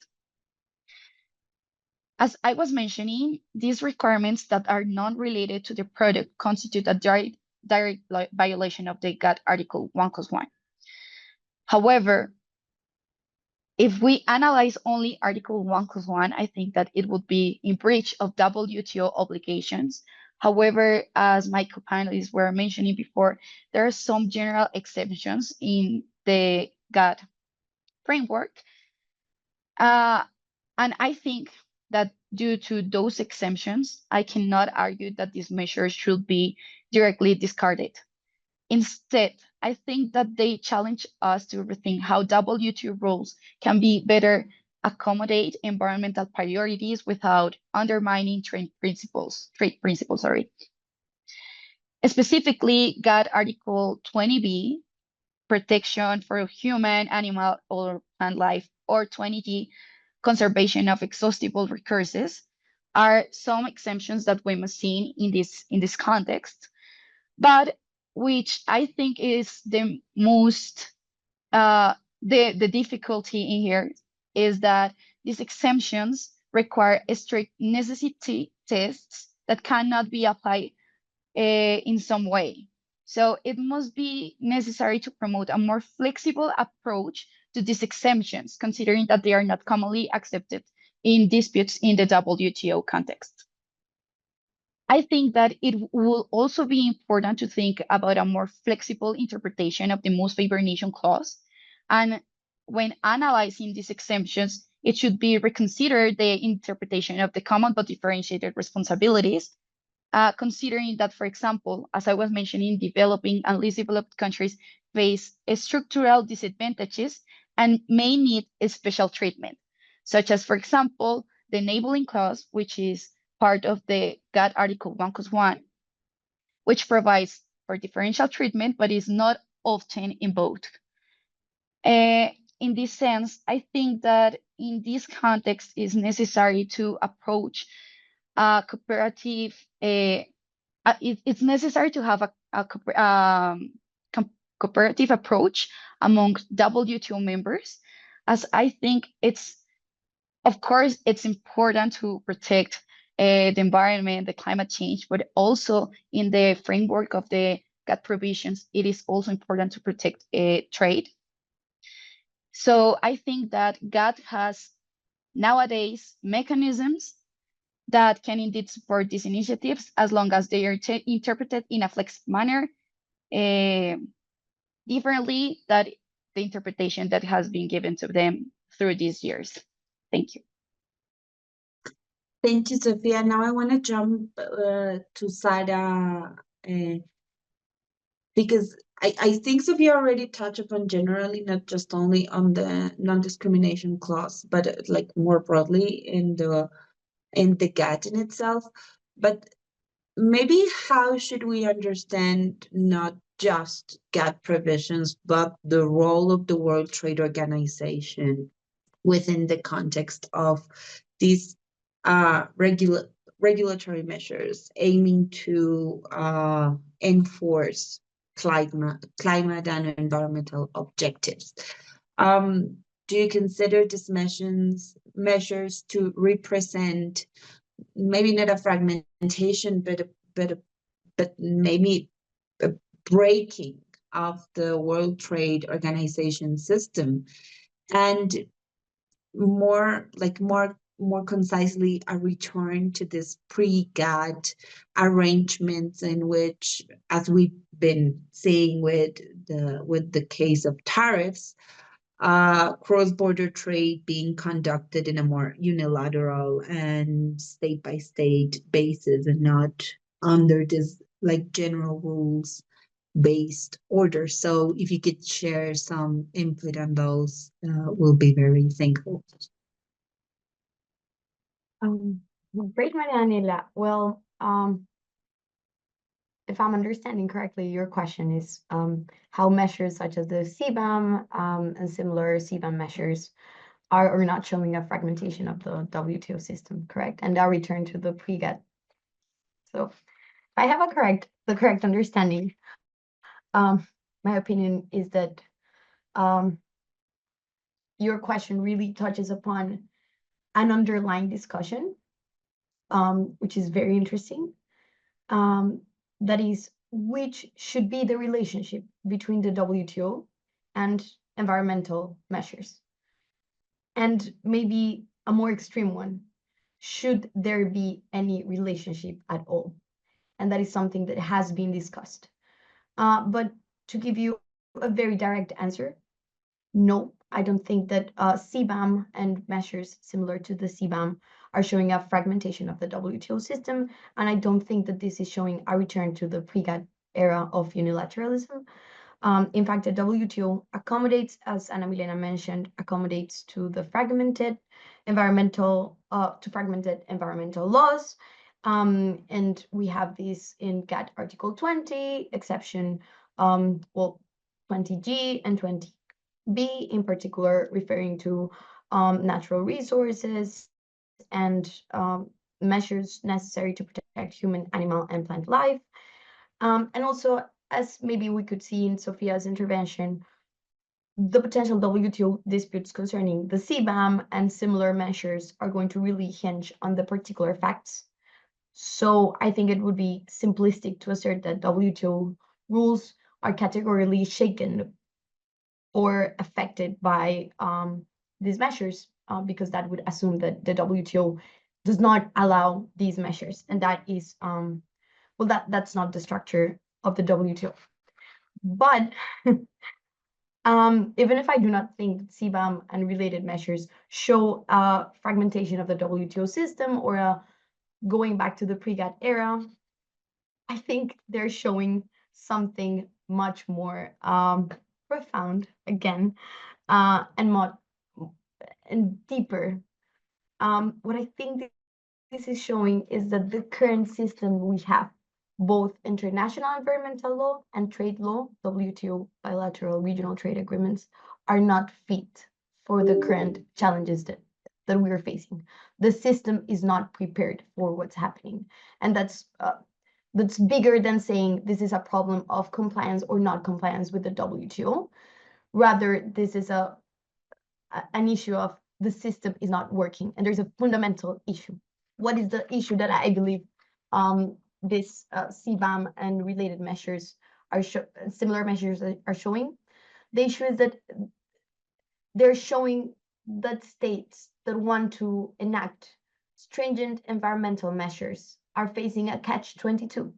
Speaker 3: As I was mentioning, these requirements that are non-related to the product constitute a direct violation of the GATT Article 1+1. However, if we analyze only Article 1+1, I think that it would be in breach of WTO obligations. However, as my co-panelists were mentioning before, there are some general exceptions in the GATT framework. And I think that due to those exemptions, I cannot argue that these measures should be directly discarded. Instead, I think that they challenge us to rethink how WTO rules can be better accommodate environmental priorities without undermining trade principles. Specifically, GATT Article 20B, protection for human, animal, or plant life, or 20D, conservation of exhaustible resources, are some exemptions that we must see in this context, but which I think is the most the difficulty in here is that these exemptions require strict necessity tests that cannot be applied in some way. So it must be necessary to promote a more flexible approach to these exemptions, considering that they are not commonly accepted in disputes in the WTO context. I think that it will also be important to think about a more flexible interpretation of the most favored nation clause. And when analyzing these exemptions, it should be reconsidered the interpretation of the common but differentiated responsibilities, considering that, for example, as I was mentioning, developing and least developed countries face structural disadvantages and may need a special treatment, such as, for example, the enabling clause, which is part of the GATT Article 1+1, which provides for differential treatment, but is not often invoked. In this sense, I think that in this context, it's necessary to approach a cooperative. It's necessary to have a cooperative approach among WTO members, as I think of course, it's important to protect the environment, the climate change, but also in the framework of the GATT provisions, it is also important to protect trade. So I think that GATT has nowadays mechanisms that can indeed support these initiatives as long as they are interpreted in a flexible manner, differently than the interpretation that has been given to them through these years. Thank you.
Speaker 1: Thank you, Sophia. Now I want to jump to Sara, because I think Sophia already touched upon generally, not just only on the non-discrimination clause, but like more broadly in the GATT in itself. But maybe how should we understand not just GATT provisions, but the role of the World Trade Organization within the context of these regulatory measures aiming to enforce climate and environmental objectives? Do you consider these measures to represent maybe not a fragmentation, but maybe a breaking of the World Trade Organization system, and more concisely a return to this pre-GATT arrangements in which, as we've been seeing with the case of tariffs, cross-border trade being conducted in a more unilateral and state-by-state basis and not under this like general rules based order. So if you could share some input on those, we'll be very thankful.
Speaker 4: Great, Maria Daniela. Well, if I'm understanding correctly, your question is how measures such as the CBAM and similar CBAM measures are or not showing a fragmentation of the WTO system, correct? And a return to the pre-GATT. So if I have the correct understanding, my opinion is that your question really touches upon an underlying discussion, which is very interesting. That is, which should be the relationship between the WTO and environmental measures? And maybe a more extreme one, should there be any relationship at all? And that is something that has been discussed. But to give you a very direct answer, no, I don't think that CBAM and measures similar to the CBAM are showing a fragmentation of the WTO system, and I don't think that this is showing a return to the pre-GATT era of unilateralism. In fact, the WTO accommodates, as Ana Milena mentioned, accommodates to the fragmented environmental laws. And we have this in GATT Article 20, exception 20G and 20B in particular, referring to natural resources and measures necessary to protect human, animal, and plant life. And also, as maybe we could see in Sophia's intervention, the potential WTO disputes concerning the CBAM and similar measures are going to really hinge on the particular facts. So I think it would be simplistic to assert that WTO rules are categorically shaken or affected by these measures, because that would assume that the WTO does not allow these measures, and that is well, that's not the structure of the WTO. But even if I do not think CBAM and related measures show a fragmentation of the WTO system or a going back to the pre-GATT era, I think they're showing something much more profound again, and deeper. What I think this is showing is that the current system we have, both international environmental law and trade law, WTO bilateral regional trade agreements, are not fit for the current challenges that we are facing. The system is not prepared for what's happening. And that's bigger than saying this is a problem of compliance or not compliance with the WTO. Rather, this is an issue of the system is not working, and there's a fundamental issue. What is the issue that I believe this CBAM and related measures are similar measures are showing? The issue is that they're showing that states that want to enact stringent environmental measures are facing a catch-22.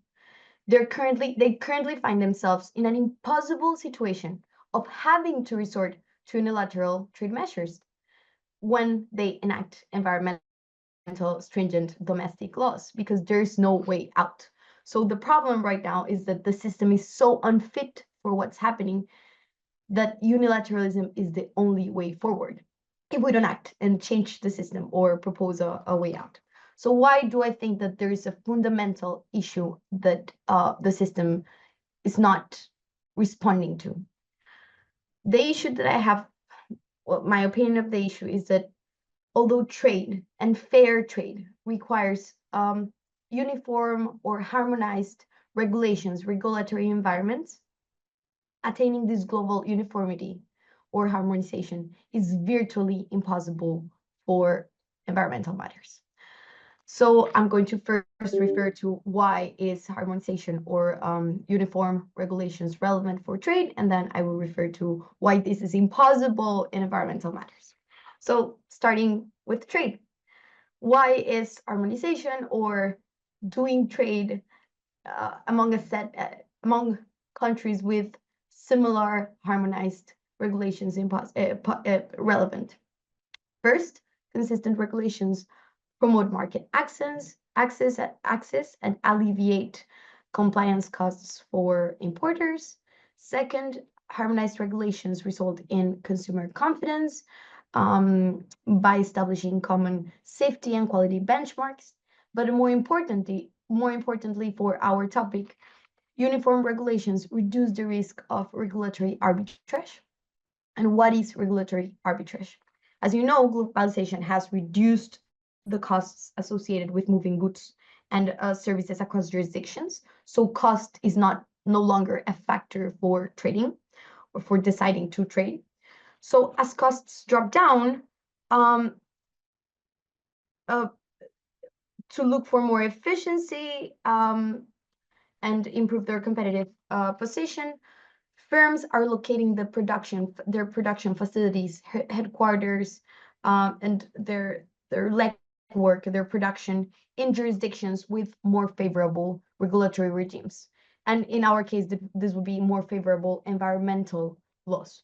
Speaker 4: They currently find themselves in an impossible situation of having to resort to unilateral trade measures when they enact environmental stringent domestic laws, because there's no way out. So the problem right now is that the system is so unfit for what's happening that unilateralism is the only way forward if we don't act and change the system or propose a way out. So why do I think that there is a fundamental issue that the system is not responding to? The issue that I have, well, my opinion of the issue is that although trade and fair trade requires uniform or harmonized regulations, regulatory environments, attaining this global uniformity or harmonization is virtually impossible for environmental matters. So I'm going to first refer to why is harmonization or uniform regulations relevant for trade, and then I will refer to why this is impossible in environmental matters. So starting with trade, why is harmonization or doing trade among countries with similar harmonized regulations relevant? First, consistent regulations promote market access and alleviate compliance costs for importers. Second, harmonized regulations result in consumer confidence by establishing common safety and quality benchmarks. But more importantly for our topic, uniform regulations reduce the risk of regulatory arbitrage. And what is regulatory arbitrage? As you know, globalization has reduced the costs associated with moving goods and services across jurisdictions. So cost is no longer a factor for trading or for deciding to trade. So as costs drop down, to look for more efficiency and improve their competitive position, firms are locating their production facilities, headquarters, and their legwork, their production in jurisdictions with more favorable regulatory regimes. And in our case, this would be more favorable environmental laws,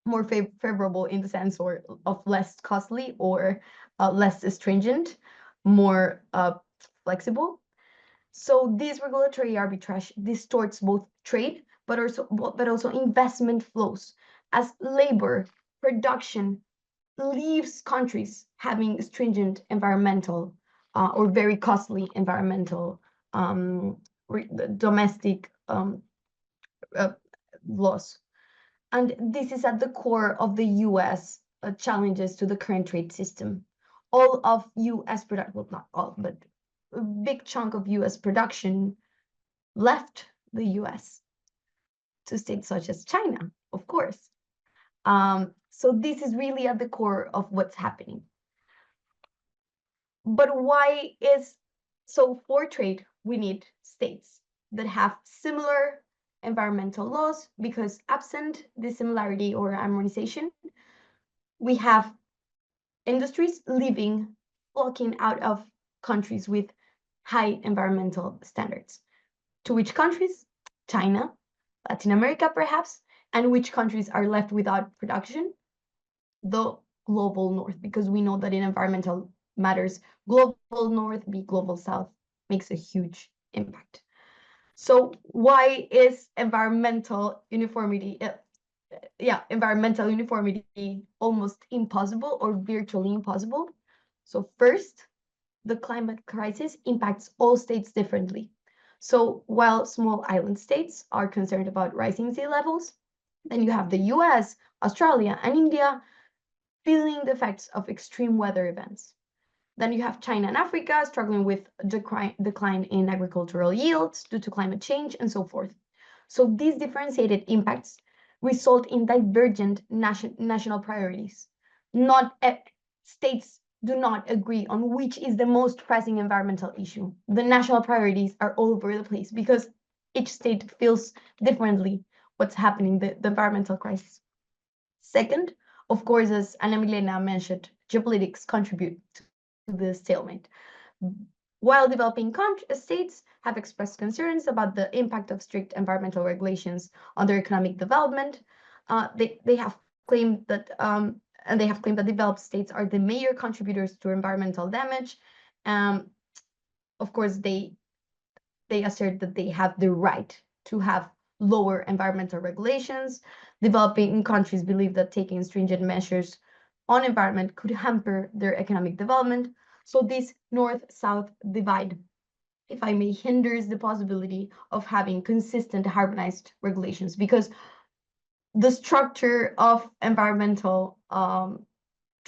Speaker 4: more favorable in the sense of less costly or less stringent, more flexible. So this regulatory arbitrage distorts both trade, but also investment flows, as labor production leaves countries having stringent environmental or very costly environmental domestic laws. And this is at the core of the US challenges to the current trade system. All of US product, well, not all, but a big chunk of US production left the US to states such as China, of course. So this is really at the core of what's happening. But so for trade, we need states that have similar environmental laws, because absent dissimilarity or harmonization, we have industries flocking out of countries with high environmental standards. To which countries? China, Latin America perhaps, and which countries are left without production? The global north, because we know that in environmental matters, global north be global south makes a huge impact. So why is environmental uniformity almost impossible or virtually impossible? So first, the climate crisis impacts all states differently. So while small island states are concerned about rising sea levels, then you have the US, Australia, and India feeling the effects of extreme weather events. Then you have China and Africa struggling with decline in agricultural yields due to climate change and so forth. So these differentiated impacts result in divergent national priorities. States do not agree on which is the most pressing environmental issue. The national priorities are all over the place because each state feels differently what's happening, the environmental crisis. Second, of course, as Ana Milena mentioned, geopolitics contribute to the stalemate. While developing states have expressed concerns about the impact of strict environmental regulations on their economic development, they have claimed that developed states are the major contributors to environmental damage. Of course, they assert that they have the right to have lower environmental regulations. Developing countries believe that taking stringent measures on environment could hamper their economic development. So this north-south divide, if I may, hinders the possibility of having consistent harmonized regulations, because the structure of environmental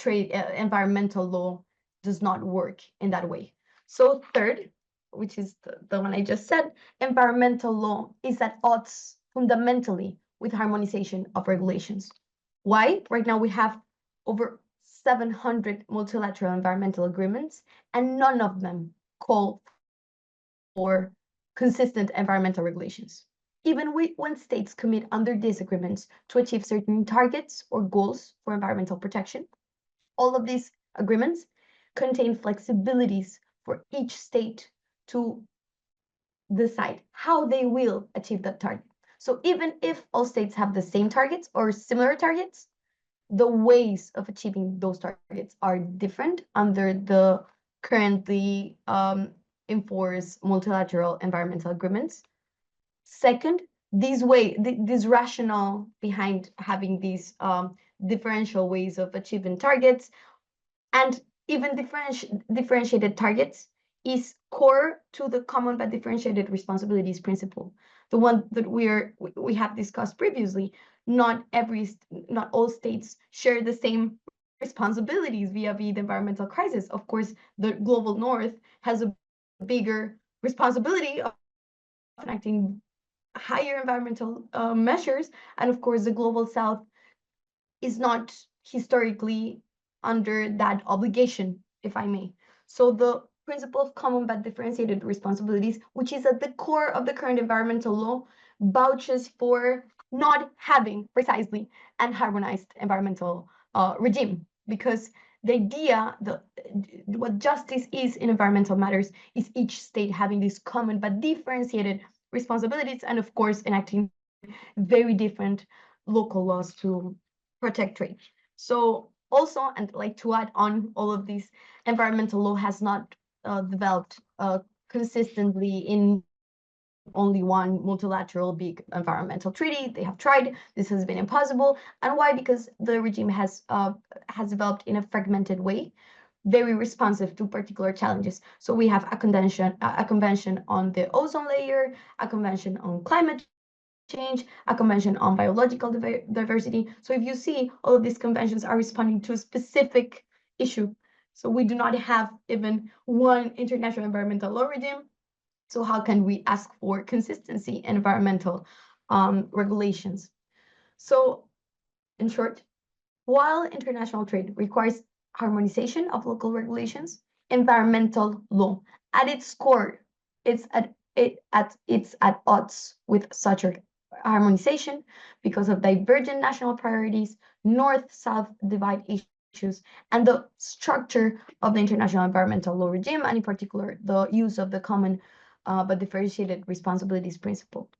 Speaker 4: environmental law does not work in that way. So third, which is the one I just said, environmental law is at odds fundamentally with harmonization of regulations. Why? Right now we have over 700 multilateral environmental agreements, and none of them call for consistent environmental regulations. Even when states commit under these agreements to achieve certain targets or goals for environmental protection, all of these agreements contain flexibilities for each state to decide how they will achieve that target. So even if all states have the same targets or similar targets, the ways of achieving those targets are different under the currently enforced multilateral environmental agreements. Second, this rationale behind having these differential ways of achieving targets and even differentiated targets is core to the common but differentiated responsibilities principle, the one that we have discussed previously. Not all states share the same responsibilities vis-a-vis the environmental crisis. Of course, the global north has a bigger responsibility of enacting higher environmental measures, and of course, the global south is not historically under that obligation, if I may. So the principle of common but differentiated responsibilities, which is at the core of the current environmental law, vouches for not having precisely an harmonized environmental regime, because the idea, what justice is in environmental matters, is each state having these common but differentiated responsibilities, and of course enacting very different local laws to protect trade. So also, and like to add on all of these, environmental law has not developed consistently in only one multilateral big environmental treaty. They have tried. This has been impossible. And why? Because the regime has developed in a fragmented way, very responsive to particular challenges. So we have a convention on the ozone layer, a convention on climate change, a convention on biological diversity. So if you see, all of these conventions are responding to a specific issue. So we do not have even one international environmental law regime. So how can we ask for consistency in environmental regulations? So in short, while international trade requires harmonization of local regulations, environmental law at its core, it's at odds with such a harmonization because of divergent national priorities, north-south divide issues, and the structure of the international environmental law regime, and in particular, the use of the common but differentiated responsibilities principle.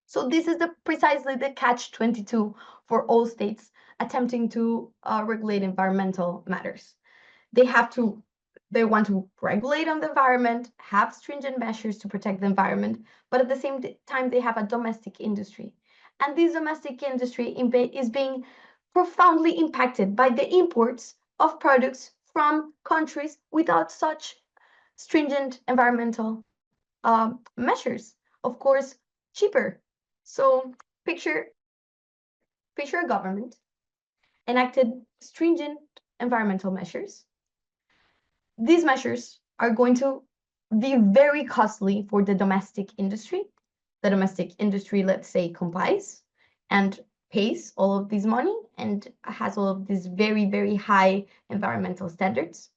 Speaker 4: So this is precisely the catch-22 for all states attempting to regulate environmental matters. They want to regulate on the environment, have stringent measures to protect the environment, but at the same time, they have a domestic industry. And this domestic industry is being profoundly impacted by the imports of products from countries without such stringent environmental measures. Of course, cheaper. So picture a government enacted stringent environmental measures. These measures are going to be very costly for the domestic industry. The domestic industry, let's say, complies and pays all of this money and has all of these very, very high environmental standards.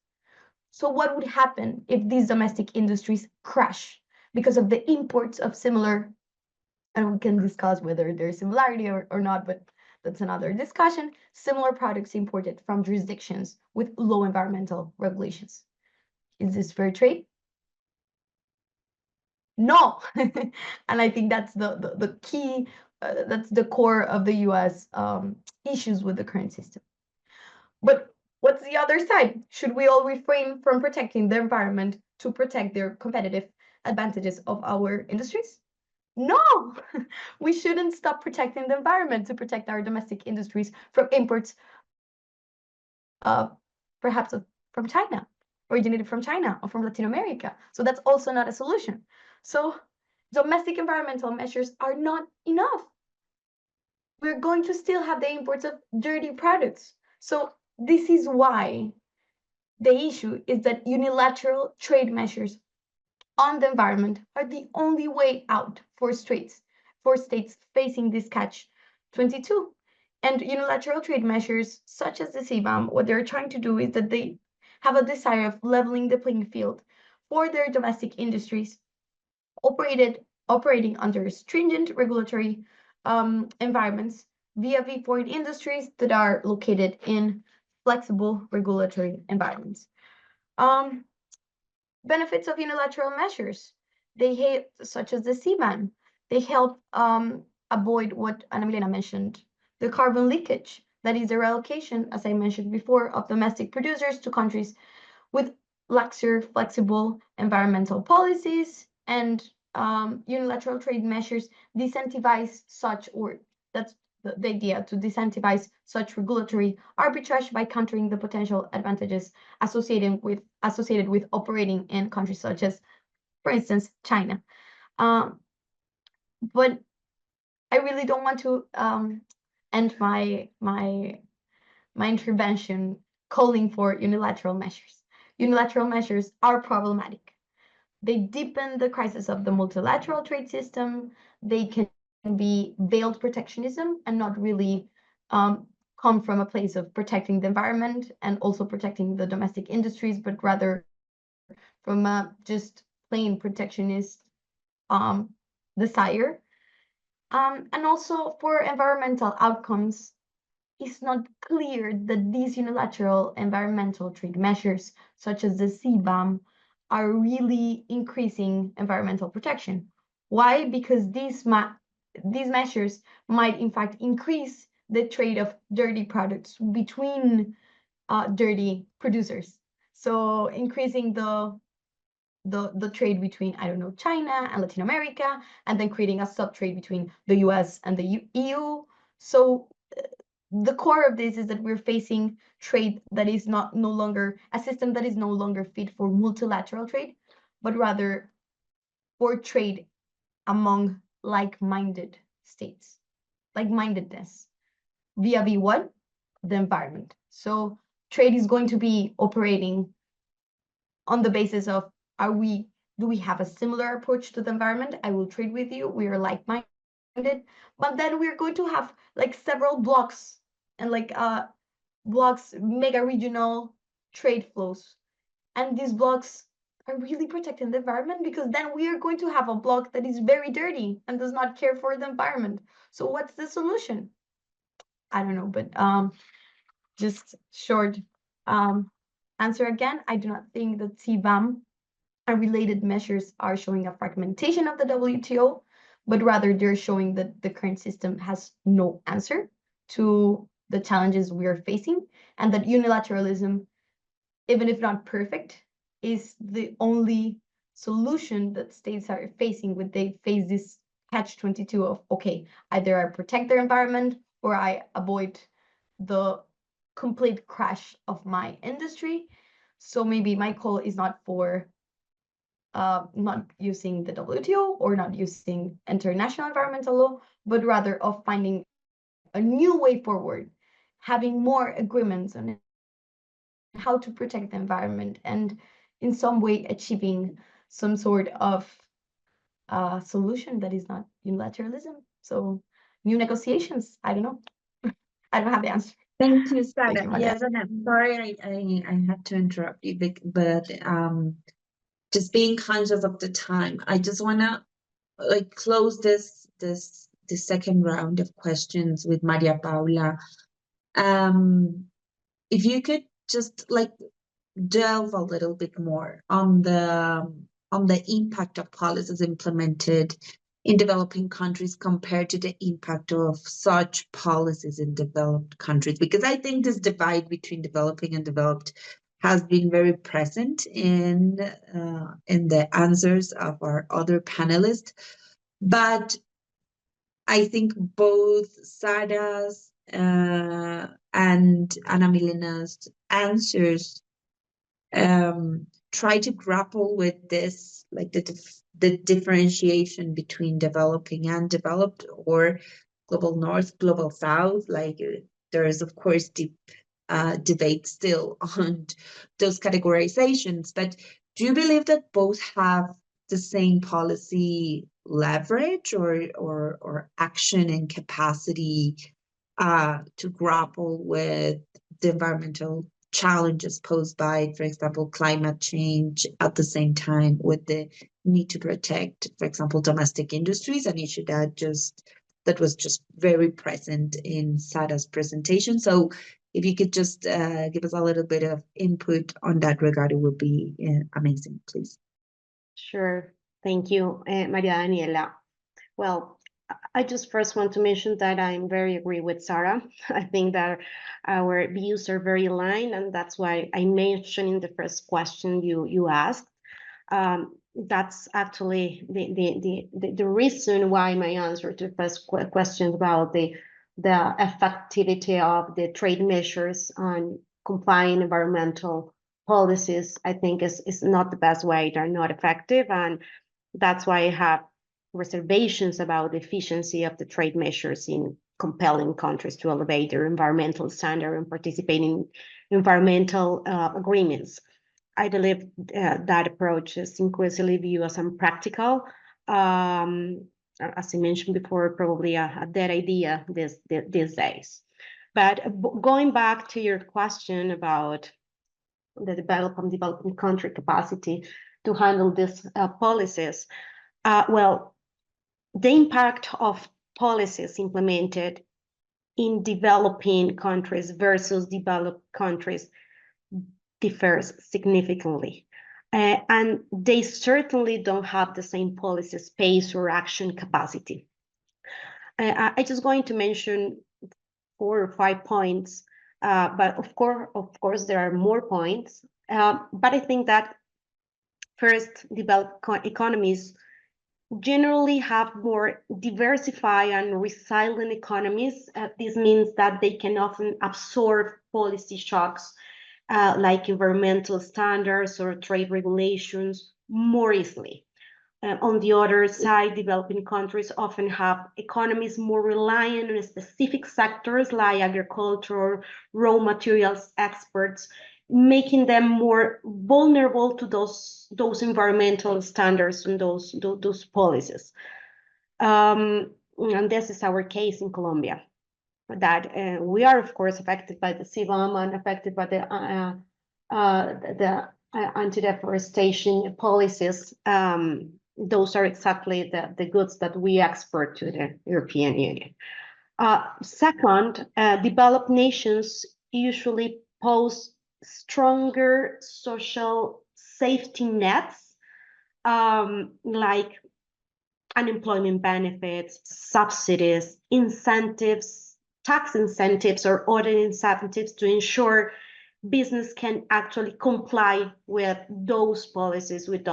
Speaker 4: So what would happen if these domestic industries crash because of the imports of similar, and we can discuss whether there's similarity or not, but that's another discussion, similar products imported from jurisdictions with low environmental regulations. Is this fair trade? No. And I think that's the key, that's the core of the US issues with the current system. But what's the other side? Should we all refrain from protecting the environment to protect their competitive advantages of our industries? No, we shouldn't stop protecting the environment to protect our domestic industries from imports, perhaps from China, originated from China or from Latin America. So that's also not a solution. So domestic environmental measures are not enough. We're going to still have the imports of dirty products. So this is why the issue is that unilateral trade measures on the environment are the only way out for states facing this catch-22. And unilateral trade measures such as the CBAM, what they're trying to do is that they have a desire of leveling the playing field for their domestic industries operating under stringent regulatory environments via foreign industries that are located in flexible regulatory environments. Benefits of unilateral measures, such as the CBAM, they help avoid what Ana Milena mentioned, the carbon leakage, that is the relocation, as I mentioned before, of domestic producers to countries with laxer, flexible environmental policies, and unilateral trade measures disincentivize such, or that's the idea, to disincentivize such regulatory arbitrage by countering the potential advantages associated with operating in countries such as, for instance, China. But I really don't want to end my my intervention calling for unilateral measures. Unilateral measures are problematic. They deepen the crisis of the multilateral trade system. They can be veiled protectionism and not really come from a place of protecting the environment and also protecting the domestic industries, but rather from a just plain protectionist desire. And also for environmental outcomes, it's not clear that these unilateral environmental trade measures, such as the CBAM, are really increasing environmental protection. Why? Because these measures might in fact increase the trade of dirty products between dirty producers. So increasing the trade between, I don't know, China and Latin America, and then creating a sub-trade between the US and the EU. So the core of this is that we're facing trade that is no longer a system that is no longer fit for multilateral trade, but rather for trade among like-minded states, like-mindedness, via what? The environment. So trade is going to be operating on the basis of, do we have a similar approach to the environment? I will trade with you, we are like-minded, but then we're going to have like several blocks and like blocks, mega regional trade flows. And these blocks are really protecting the environment, because then we are going to have a block that is very dirty and does not care for the environment. So what's the solution? I don't know, but just short answer again, I do not think that CBAM and related measures are showing a fragmentation of the WTO, but rather they're showing that the current system has no answer to the challenges we are facing, and that unilateralism, even if not perfect, is the only solution that states are facing when they face this catch-22 of, okay, either I protect their environment or I avoid the complete crash of my industry. So maybe my call is not for not using the WTO or not using international environmental law, but rather of finding a new way forward, having more agreements on how to protect the environment, and in some way achieving some sort of solution that is not unilateralism. So new negotiations, I don't know. I don't have the answer.
Speaker 1: Thank you, Sarah.
Speaker 4: Thank you, Maria.
Speaker 1: Yes, and I'm sorry I had to interrupt you, but just being conscious of the time, I just wanna like close this second round of questions with Maria Paula. If you could just like delve a little bit more on the impact of policies implemented in developing countries compared to the impact of such policies in developed countries, because I think this divide between developing and developed has been very present in the answers of our other panelists. But I think both Sara's and Ana Milena's answers try to grapple with this, like the differentiation between developing and developed, or global north, global south. Like there is of course deep debate still on those categorizations, but do you believe that both have the same policy leverage or action and capacity to grapple with the environmental challenges posed by, for example, climate change, at the same time with the need to protect, for example, domestic industries, an issue that was just very present in Sara's presentation? So if you could just give us a little bit of input on that regard, it would be amazing, please.
Speaker 7: Sure. Thank you, Maria Daniela. Well, I just first want to mention that I'm very agree with Sara. I think that our views are very aligned, and that's why I mentioned in the first question you asked. That's actually the reason why my answer to the first question about the effectivity of the trade measures on complying environmental policies, I think is not the best way. They're not effective, and that's why I have reservations about the efficiency of the trade measures in compelling countries to elevate their environmental standard and participate in environmental agreements. I believe that approach is increasingly viewed as unpractical. As I mentioned before, probably a dead idea these days. But going back to your question about the developing country capacity to handle these policies, well, the impact of policies implemented in developing countries versus developed countries differs significantly. And they certainly don't have the same policy space or action capacity. I'm just going to mention 4 or 5 points, but of course, there are more points. But I think that first, developed economies generally have more diversified and resilient economies. This means that they can often absorb policy shocks like environmental standards or trade regulations more easily. On the other side, developing countries often have economies more reliant on specific sectors like agriculture, raw materials exports, making them more vulnerable to those environmental standards and those policies. And this is our case in Colombia, that we are, of course, affected by the CBAM and affected by the anti-deforestation policies. Those are exactly the goods that we export to the European Union. Second, developed nations usually pose stronger social safety nets, like unemployment benefits, subsidies, incentives, tax incentives, or other incentives to ensure business can actually comply with those policies, with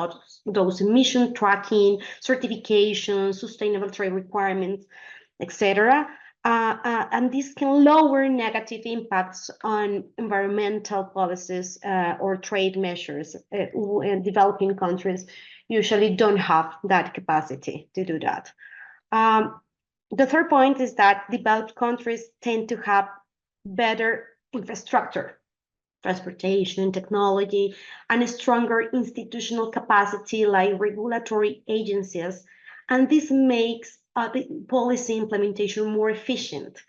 Speaker 7: those emission tracking, certification, sustainable trade requirements, etc. And this can lower negative impacts on environmental policies or trade measures. In developing countries usually don't have that capacity to do that. The third point is that developed countries tend to have better infrastructure, transportation, technology, and a stronger institutional capacity like regulatory agencies. And this makes the policy implementation more efficient.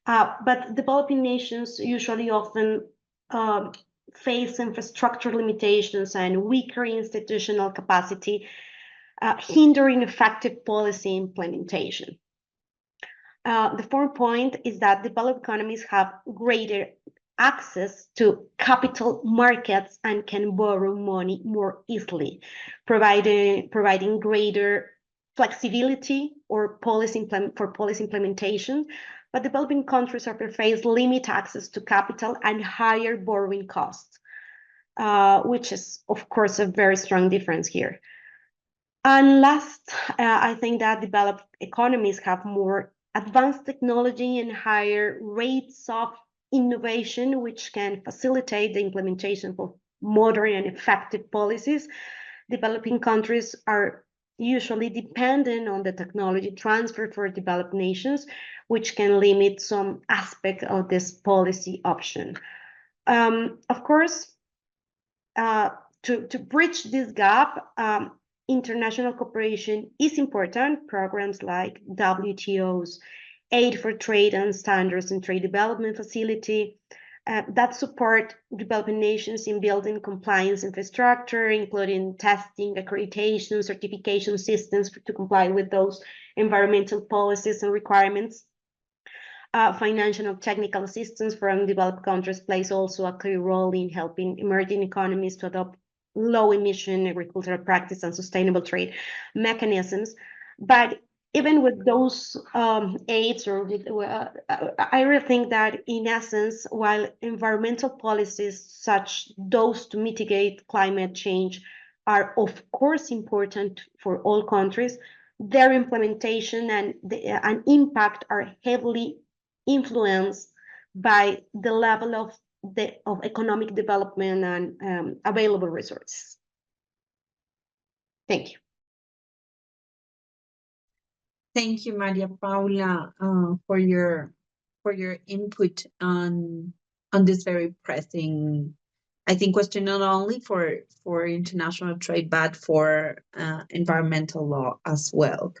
Speaker 7: But developing nations usually often face infrastructure limitations and weaker institutional capacity, hindering effective policy implementation. The fourth point is that developed economies have greater access to capital markets and can borrow money more easily, providing greater flexibility or policy implementation. But developing countries often face limited access to capital and higher borrowing costs, which is, of course, a very strong difference here. And last, I think that developed economies have more advanced technology and higher rates of innovation, which can facilitate the implementation of modern and effective policies. Developing countries are usually dependent on the technology transfer for developed nations, which can limit some aspect of this policy option. Of course, to bridge this gap, international cooperation is important. Programs like WTO's Aid for Trade and Standards and Trade Development Facility that support developing nations in building compliance infrastructure, including testing, accreditation, certification systems to comply with those environmental policies and requirements. Financial and technical assistance from developed countries plays also a key role in helping emerging economies to adopt low-emission agricultural practice and sustainable trade mechanisms. But even with those aids, I really think that in essence, while environmental policies such those to mitigate climate change are of course important for all countries, their implementation and impact are heavily influenced by the level of economic development and available resources. Thank you.
Speaker 1: Thank you, Maria Paula, for your input on this very pressing, I think, question, not only for international trade but for environmental law as well,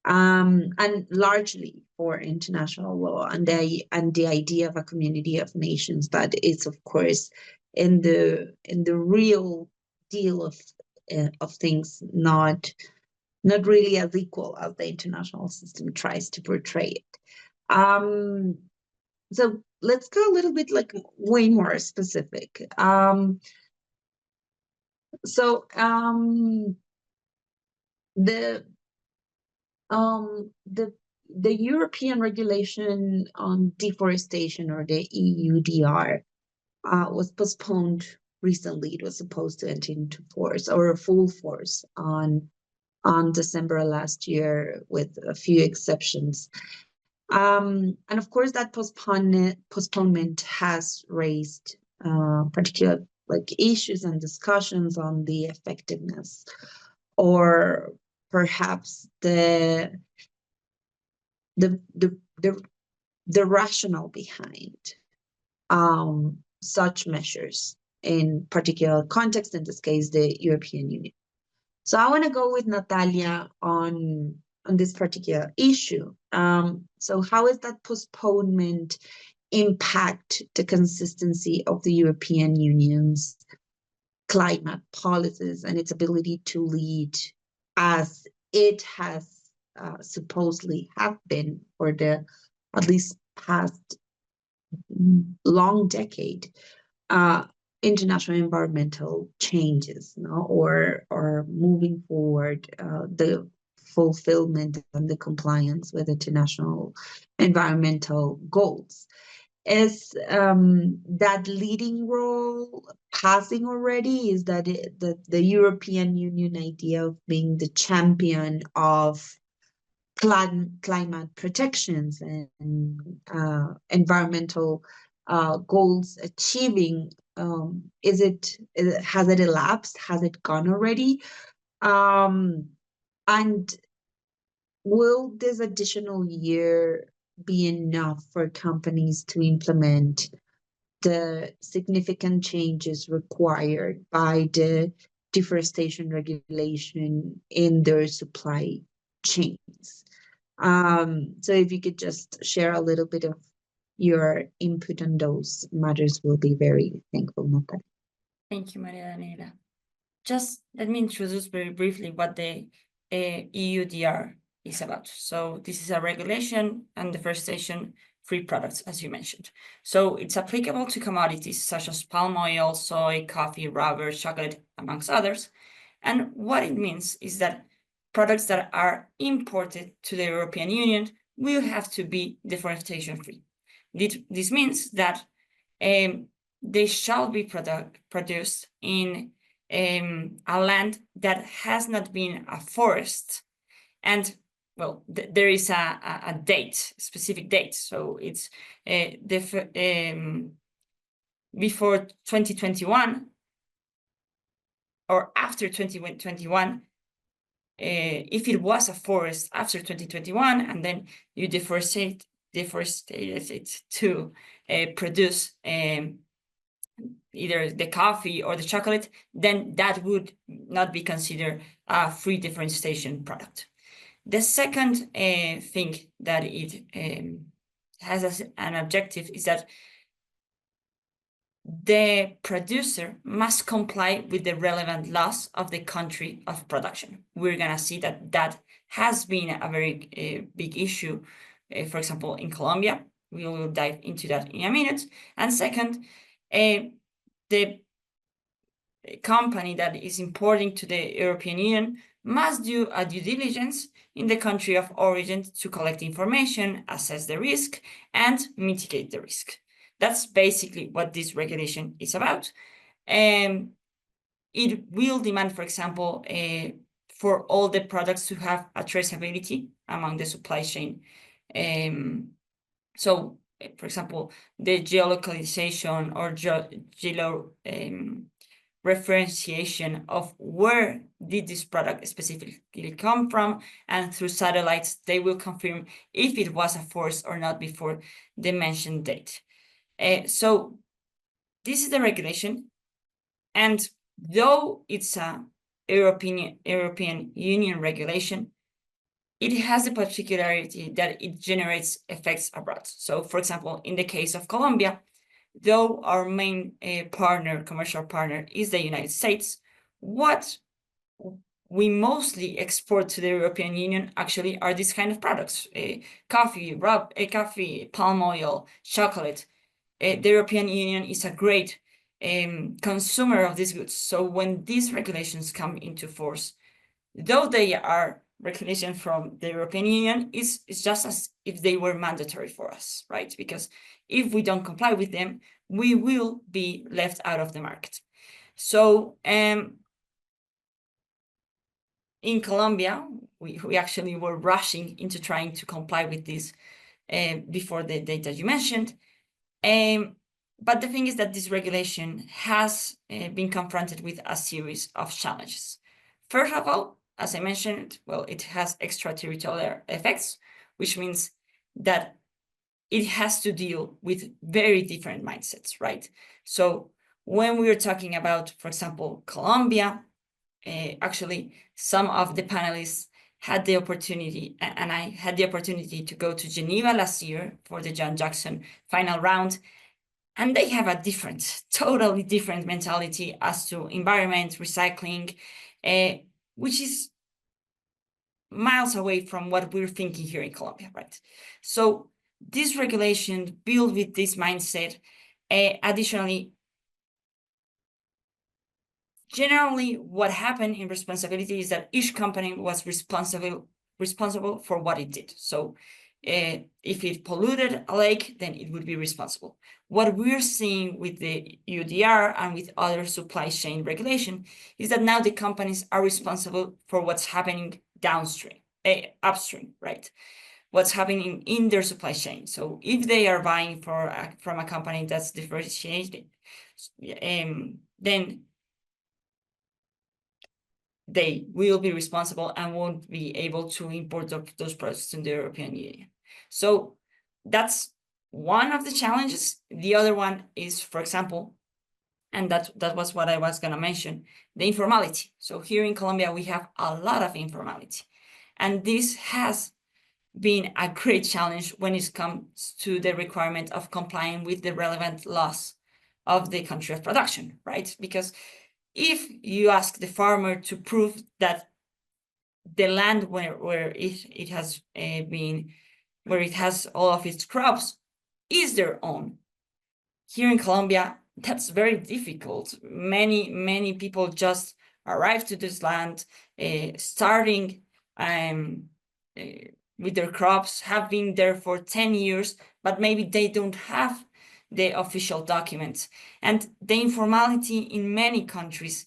Speaker 1: and largely for international law and the idea of a community of nations that is, of course, in the real deal of things, not really as equal as the international system tries to portray it. So let's go a little bit like way more specific. The European regulation on deforestation, or the EUDR, was postponed recently. It was supposed to enter into force, or full force, on December last year, with a few exceptions. And of course, that postponement has raised particular issues and discussions on the effectiveness, or perhaps the rationale behind such measures in particular context, in this case, the European Union. So I want to go with Natalia on this particular issue. So how is that postponement impact the consistency of the European Union's climate policies and its ability to lead, as it has supposedly have been for the at least past long decade, international environmental changes, or moving forward the fulfillment and the compliance with international environmental goals. Is that leading role passing already? Is that the European Union idea of being the champion of climate protections and environmental goals achieving, has it elapsed? Has it gone already? And will this additional year be enough for companies to implement the significant changes required by the deforestation regulation in their supply chains? So if you could just share a little bit of your input on those matters, we'll be very thankful, Natalia.
Speaker 5: Thank you, Maria Daniela. Just let me introduce very briefly what the EUDR is about. So this is a regulation on deforestation-free products, as you mentioned. So it's applicable to commodities such as palm oil, soy, coffee, rubber, chocolate, amongst others. And what it means is that products that are imported to the European Union will have to be deforestation-free. This means that they shall be produced in a land that has not been a forest. And well, there is a specific date. So it's before 2021 or after 2021. If it was a forest after 2021, and then you deforestate it to produce either the coffee or the chocolate, then that would not be considered a free deforestation product. The second thing that it has as an objective is that the producer must comply with the relevant laws of the country of production. We're gonna see that has been a very big issue, for example, in Colombia. We will dive into that in a minute. And second, the company that is importing to the European Union must do a due diligence in the country of origin to collect information, assess the risk, and mitigate the risk. That's basically what this regulation is about. It will demand, for example, for all the products to have a traceability among the supply chain. So, for example, the geolocalization or referentiation of where did this product specifically come from, and through satellites, they will confirm if it was a forest or not before the mentioned date. So this is the regulation, and though it's a European Union regulation, it has the particularity that it generates effects abroad. So, for example, in the case of Colombia, though our main commercial partner is the United States, what we mostly export to the European Union actually are these kind of products: coffee, palm oil, chocolate. The European Union is a great consumer of these goods. So when these regulations come into force, though they are regulations from the European Union, it's just as if they were mandatory for us, right? Because if we don't comply with them, we will be left out of the market. So in Colombia, we actually were rushing into trying to comply with this before the date that you mentioned. But the thing is that this regulation has been confronted with a series of challenges. First of all, as I mentioned, well, it has extraterritorial effects, which means that it has to deal with very different mindsets, right? So when we are talking about, for example, Colombia, actually, some of the panelists had the opportunity, and I had the opportunity to go to Geneva last year for the John Jackson final round, and they have a totally different mentality as to environment, recycling, which is miles away from what we're thinking here in Colombia, right? So this regulation built with this mindset. Additionally, generally, what happened in responsibility is that each company was responsible for what it did. So if it polluted a lake, then it would be responsible. What we're seeing with the UDR and with other supply chain regulation is that now the companies are responsible for what's happening upstream, right? What's happening in their supply chain. So if they are buying from a company that's differentiated, then they will be responsible and won't be able to import those products in the European Union. So that's one of the challenges. The other one is, for example, and that was what I was going to mention, the informality. So here in Colombia, we have a lot of informality. And this has been a great challenge when it comes to the requirement of complying with the relevant laws of the country of production, right? Because if you ask the farmer to prove that the land where it has where it has all of its crops is their own, here in Colombia, that's very difficult. Many people just arrive to this land, starting with their crops, have been there for 10 years, but maybe they don't have the official documents. And the informality in many countries,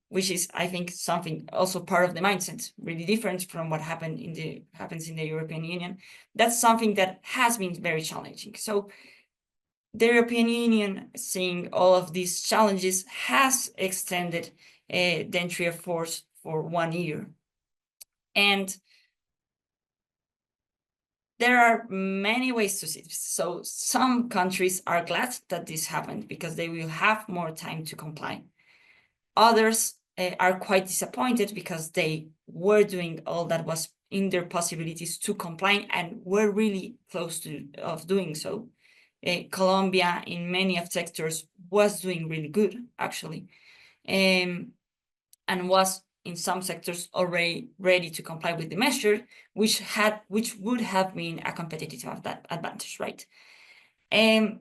Speaker 5: which is, I think, something also part of the mindset, really different from what happens in the European Union. That's something that has been very challenging. So the European Union, seeing all of these challenges, has extended the entry of force for 1 year. And there are many ways to see this. So some countries are glad that this happened because they will have more time to comply. Others are quite disappointed because they were doing all that was in their possibilities to comply and were really close of doing so. Colombia, in many of sectors, was doing really good, actually, and was in some sectors already ready to comply with the measure, which would have been a competitive advantage, right? And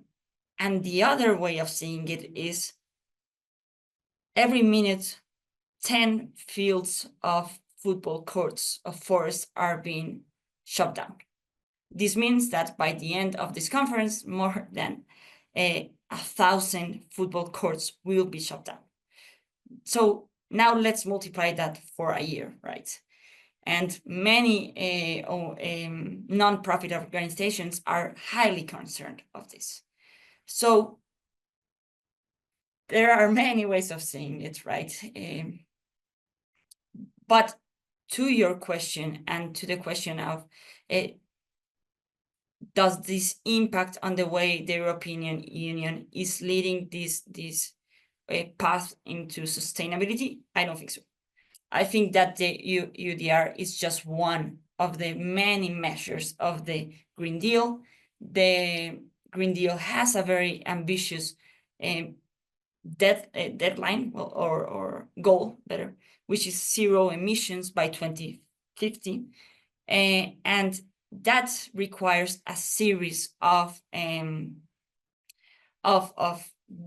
Speaker 5: the other way of seeing it is every minute, 10 fields of football courts of forests are being shut down. This means that by the end of this conference, more than 1,000 football courts will be shut down. So now let's multiply that for a year, right? And many non-profit organizations are highly concerned of this. So there are many ways of saying it, right? But to your question and to the question of does this impact on the way the European Union is leading this path into sustainability? I don't think so. I think that the EUDR is just one of the many measures of the Green Deal. The Green Deal has a very ambitious deadline or goal, better, which is 0 emissions by 2050, and that requires a series of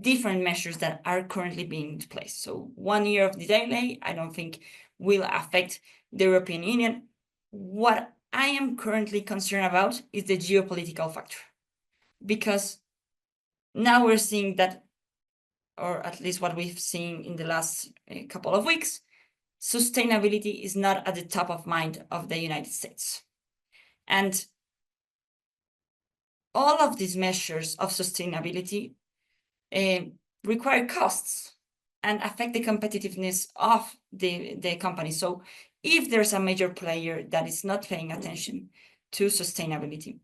Speaker 5: different measures that are currently being in place. So 1 year of the delay, I don't think will affect the European Union. What I am currently concerned about is the geopolitical factor, because now we're seeing that, or at least what we've seen in the last couple of weeks, sustainability is not at the top of mind of the United States. And all of these measures of sustainability require costs and affect the competitiveness of the company. So if there's a major player that is not paying attention to sustainability,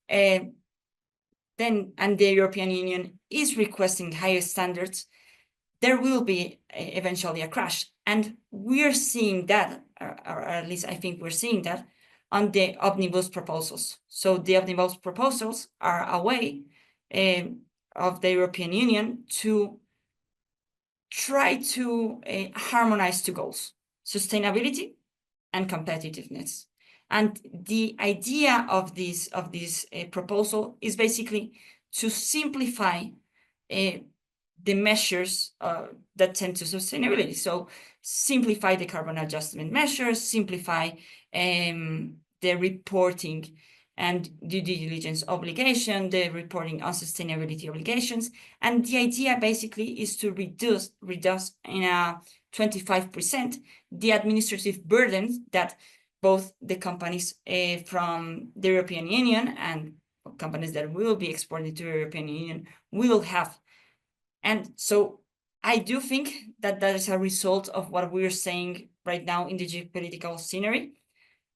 Speaker 5: then, and the European Union is requesting higher standards, there will be eventually a crash. And we're seeing that, or at least I think we're seeing that on the omnibus proposals. So the omnibus proposals are a way of the European Union to try to harmonize two goals: sustainability and competitiveness. And the idea of this proposal is basically to simplify the measures that tend to sustainability. So simplify the carbon adjustment measures, simplify the reporting and due diligence obligation, the reporting on sustainability obligations. And the idea basically is to reduce in a 25% the administrative burden that both the companies from the European Union and companies that will be exported to the European Union will have. And so I do think that that is a result of what we're saying right now in the geopolitical scenery.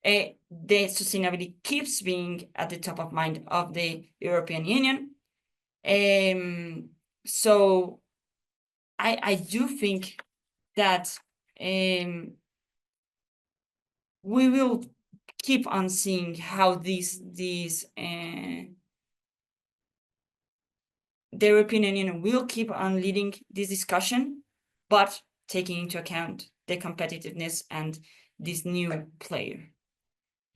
Speaker 5: The sustainability keeps being at the top of mind of the European Union. So I do think that we will keep on seeing how the European Union will keep on leading this discussion, but taking into account the competitiveness and this new player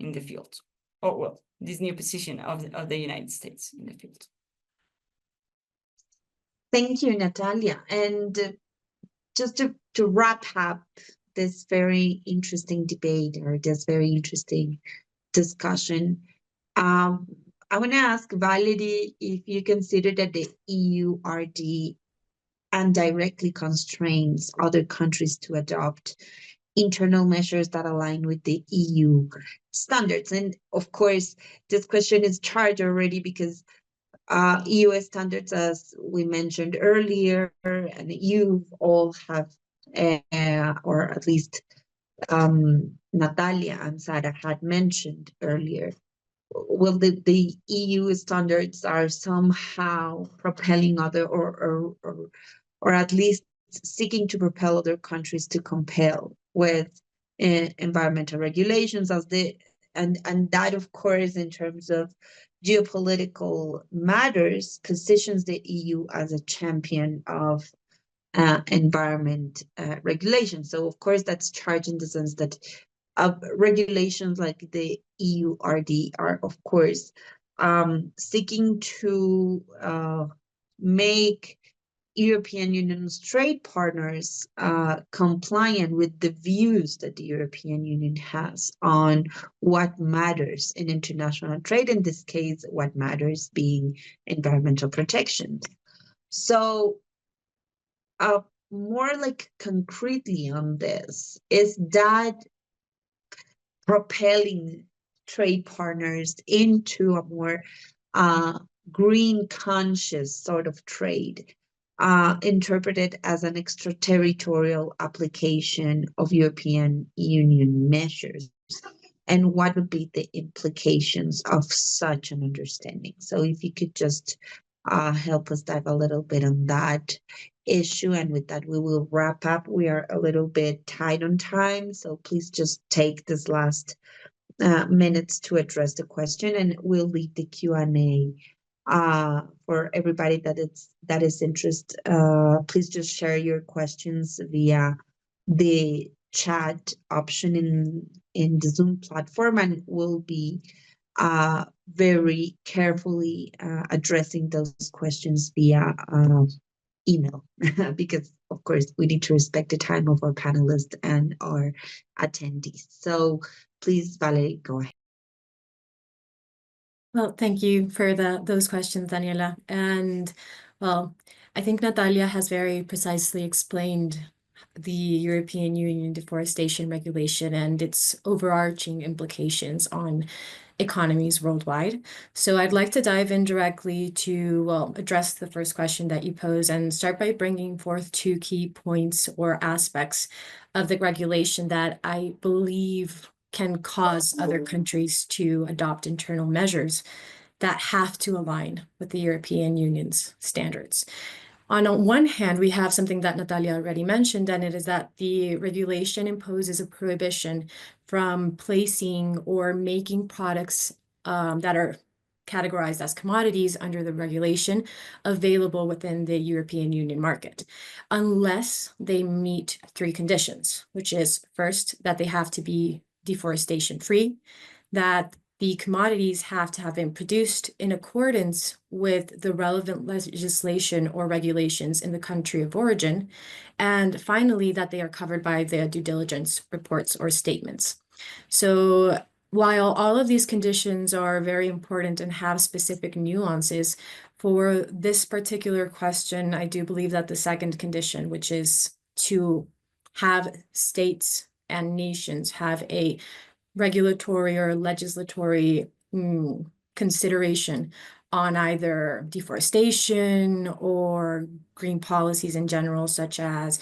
Speaker 5: in the field, or well, this new position of the United States in the field.
Speaker 1: Thank you, Natalia. And just to wrap up this very interesting debate or this very interesting discussion, I want to ask Valerie if you consider that the EURD indirectly constrains other countries to adopt internal measures that align with the EU standards. And of course, this question is charged already because EU standards, as we mentioned earlier, and you all have, or at least Natalia and Sarah had mentioned earlier, well, the EU standards are somehow propelling other or at least seeking to propel other countries to compel with environmental regulations and that, of course, in terms of geopolitical matters, positions the EU as a champion of environment regulation. So, of course, that's charged in the sense that regulations like the EURD are, of course, seeking to make European Union's trade partners compliant with the views that the European Union has on what matters in international trade, in this case, what matters being environmental protection. So more like concretely on this, is that propelling trade partners into a more green conscious sort of trade interpreted as an extraterritorial application of European Union measures, and what would be the implications of such an understanding. So if you could just help us dive a little bit on that issue, and with that we will wrap up. We are a little bit tight on time, so please just take this last minutes to address the question, and we'll leave the Q&A for everybody that is interested. Please just share your questions via the chat option in the Zoom platform, and we'll be very carefully addressing those questions via email because of course we need to respect the time of our panelists and our attendees. So please, Valerie, go ahead.
Speaker 6: Well, thank you for those questions, Daniela. And well, I think Natalia has very precisely explained the European Union deforestation regulation and its overarching implications on economies worldwide. So I'd like to dive in directly to, well, address the first question that you pose and start by bringing forth two key points or aspects of the regulation that I believe can cause other countries to adopt internal measures that have to align with the European Union's standards. On one hand, we have something that Natalia already mentioned, and it is that the regulation imposes a prohibition from placing or making products that are categorized as commodities under the regulation available within the European Union market, unless they meet three conditions, which is first, that they have to be deforestation free, that the commodities have to have been produced in accordance with the relevant legislation or regulations in the country of origin, and finally, that they are covered by the due diligence reports or statements. So while all of these conditions are very important and have specific nuances, for this particular question, I do believe that the second condition, which is to have states and nations have a regulatory or legislatory consideration on either deforestation or green policies in general, such as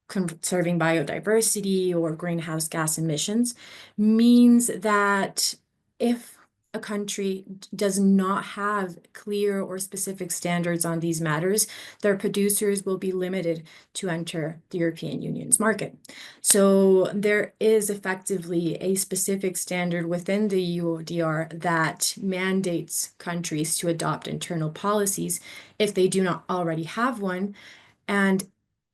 Speaker 6: conserving biodiversity or greenhouse gas emissions, means that if a country does not have clear or specific standards on these matters, their producers will be limited to enter the European Union's market. So there is effectively a specific standard within the EUDR that mandates countries to adopt internal policies if they do not already have one, and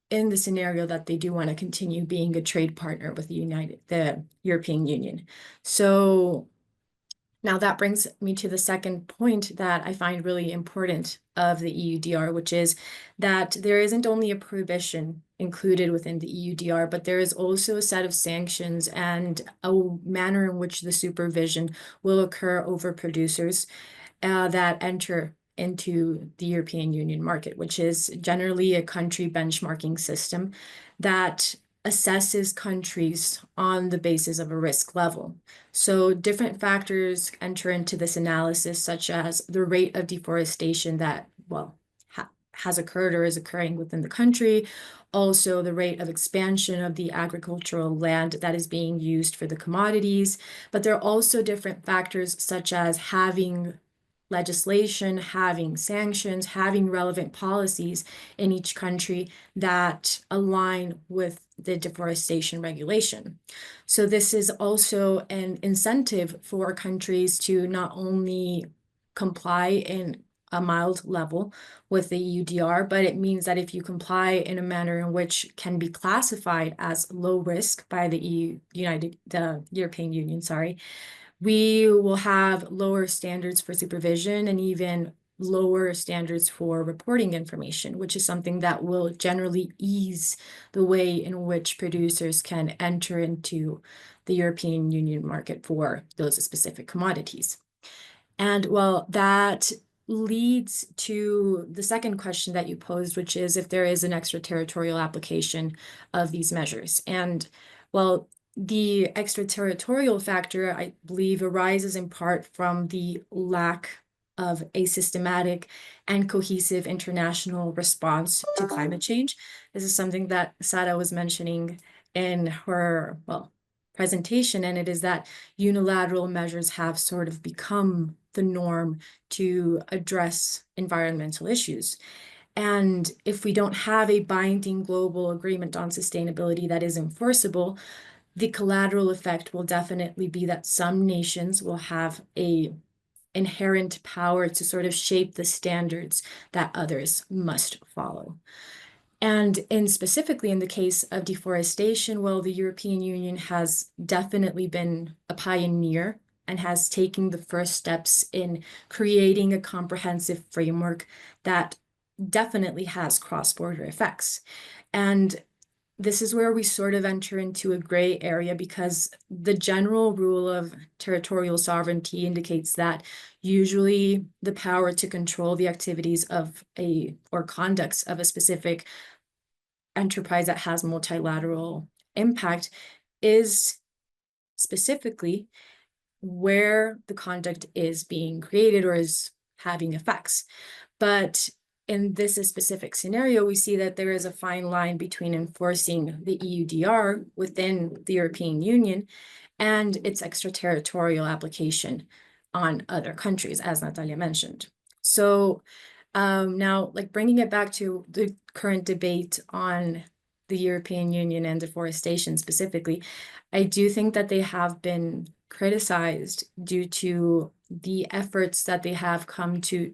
Speaker 6: in the scenario that they do want to continue being a trade partner with the European Union. So now that brings me to the second point that I find really important of the EUDR, which is that there isn't only a prohibition included within the EUDR, but there is also a set of sanctions and a manner in which the supervision will occur over producers that enter into the European Union market, which is generally a country benchmarking system that assesses countries on the basis of a risk level. So different factors enter into this analysis, such as the rate of deforestation that, well, has occurred or is occurring within the country, also the rate of expansion of the agricultural land that is being used for the commodities, but there are also different factors such as having legislation, having sanctions, having relevant policies in each country that align with the deforestation regulation. So this is also an incentive for countries to not only comply in a mild level with the EUDR, but it means that if you comply in a manner in which can be classified as low risk by the European Union, we will have lower standards for supervision and even lower standards for reporting information, which is something that will generally ease the way in which producers can enter into the European Union market for those specific commodities. And well, that leads to the second question that you posed, which is if there is an extraterritorial application of these measures. And well, the extraterritorial factor, I believe, arises in part from the lack of a systematic and cohesive international response to climate change. This is something that Sara was mentioning in her, presentation, and it is that unilateral measures have sort of become the norm to address environmental issues. And if we don't have a binding global agreement on sustainability that is enforceable, the collateral effect will definitely be that some nations will have a inherent power to sort of shape the standards that others must follow. And specifically in the case of deforestation, well, the European Union has definitely been a pioneer and has taken the first steps in creating a comprehensive framework that definitely has cross-border effects. And this is where we sort of enter into a gray area, because the general rule of territorial sovereignty indicates that usually the power to control the activities of or conducts of a specific enterprise that has multilateral impact is specifically where the conduct is being created or is having effects. But in this specific scenario, we see that there is a fine line between enforcing the EUDR within the European Union and its extraterritorial application on other countries, as Natalia mentioned. So now, like, bringing it back to the current debate on the European Union and deforestation specifically, I do think that they have been criticized due to the efforts that they have come to,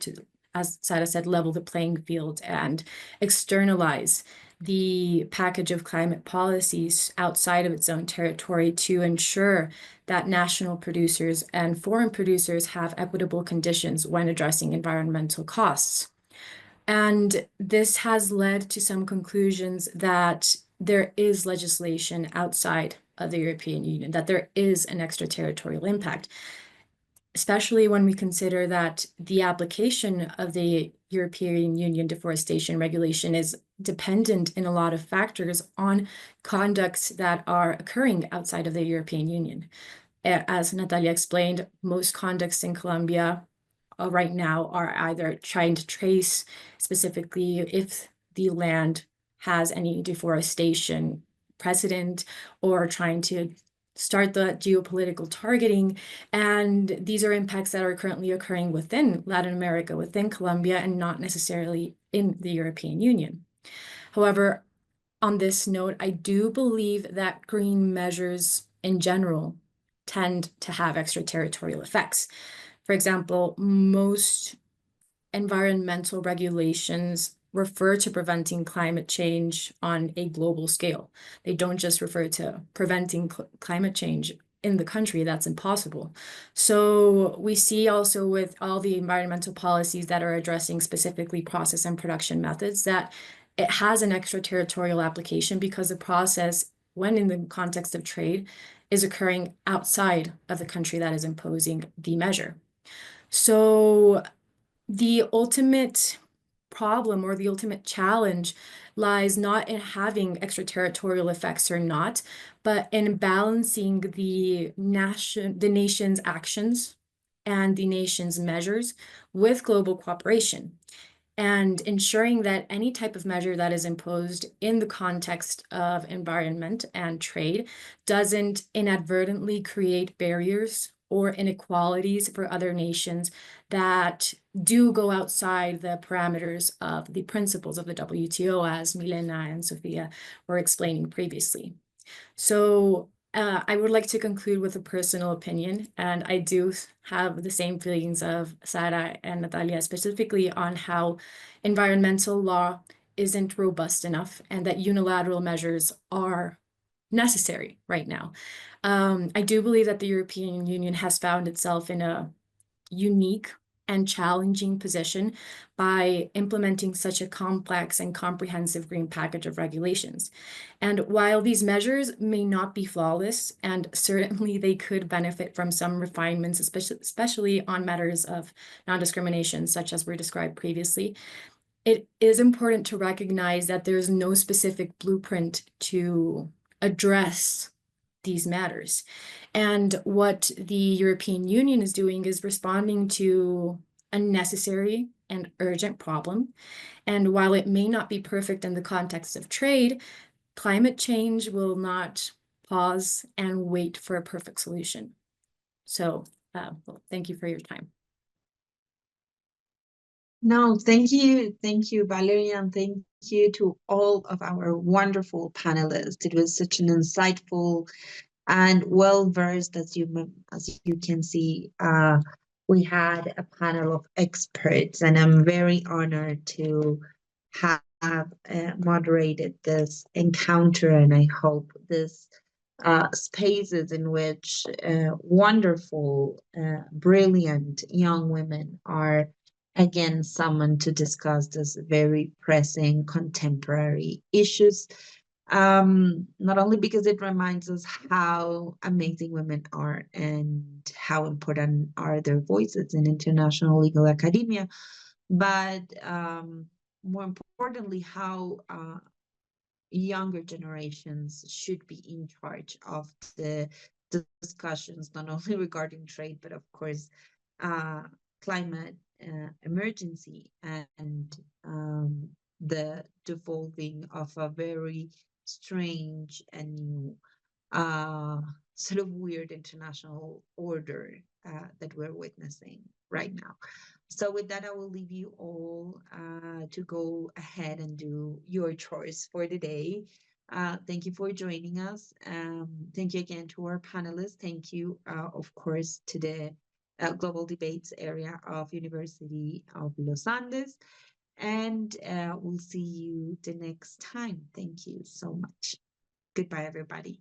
Speaker 6: as Sara said, level the playing field and externalize the package of climate policies outside of its own territory to ensure that national producers and foreign producers have equitable conditions when addressing environmental costs. And this has led to some conclusions that there is legislation outside of the European Union, that there is an extraterritorial impact, especially when we consider that the application of the European Union deforestation regulation is dependent in a lot of factors on conducts that are occurring outside of the European Union. As Natalia explained, most conducts in Colombia right now are either trying to trace specifically if the land has any deforestation precedent, or trying to start the geopolitical targeting. And these are impacts that are currently occurring within Latin America, within Colombia, and not necessarily in the European Union. However, on this note, I do believe that green measures in general tend to have extraterritorial effects. For example, most environmental regulations refer to preventing climate change on a global scale. They don't just refer to preventing climate change in the country. That's impossible. So we see also with all the environmental policies that are addressing specifically process and production methods that it has an extraterritorial application, because the process, when in the context of trade, is occurring outside of the country that is imposing the measure. So the ultimate problem or the ultimate challenge lies not in having extraterritorial effects or not, but in balancing the nation's actions and the nation's measures with global cooperation, and ensuring that any type of measure that is imposed in the context of environment and trade doesn't inadvertently create barriers or inequalities for other nations that do go outside the parameters of the principles of the WTO, as Milena and Sofia were explaining previously. So I would like to conclude with a personal opinion, and I do have the same feelings of Sara and Natalia, specifically on how environmental law isn't robust enough and that unilateral measures are necessary right now. I do believe that the European Union has found itself in a unique and challenging position by implementing such a complex and comprehensive green package of regulations. And while these measures may not be flawless, and certainly they could benefit from some refinements, especially on matters of non-discrimination, such as were described previously, it is important to recognize that there's no specific blueprint to address these matters. And what the European Union is doing is responding to a necessary and urgent problem. And while it may not be perfect in the context of trade, climate change will not pause and wait for a perfect solution. So well, thank you for your time.
Speaker 1: No, thank you, Valerie, and thank you to all of our wonderful panelists. It was such an insightful and well-versed, as you can see. We had a panel of experts, and I'm very honored to have moderated this encounter, and I hope this spaces in which wonderful, brilliant young women are again summoned to discuss this very pressing contemporary issues. Not only because it reminds us how amazing women are and how important are their voices in international legal academia, but more importantly, how younger generations should be in charge of the discussions, not only regarding trade, but of course, climate emergency and the devolving of a very strange and new sort of weird international order that we're witnessing right now. So with that, I will leave you all to go ahead and do your chores for the day. Thank you for joining us. Thank you again to our panelists. Thank you, of course, to the Global Debates area of University of Los Andes. And we'll see you the next time. Thank you so much. Goodbye, everybody.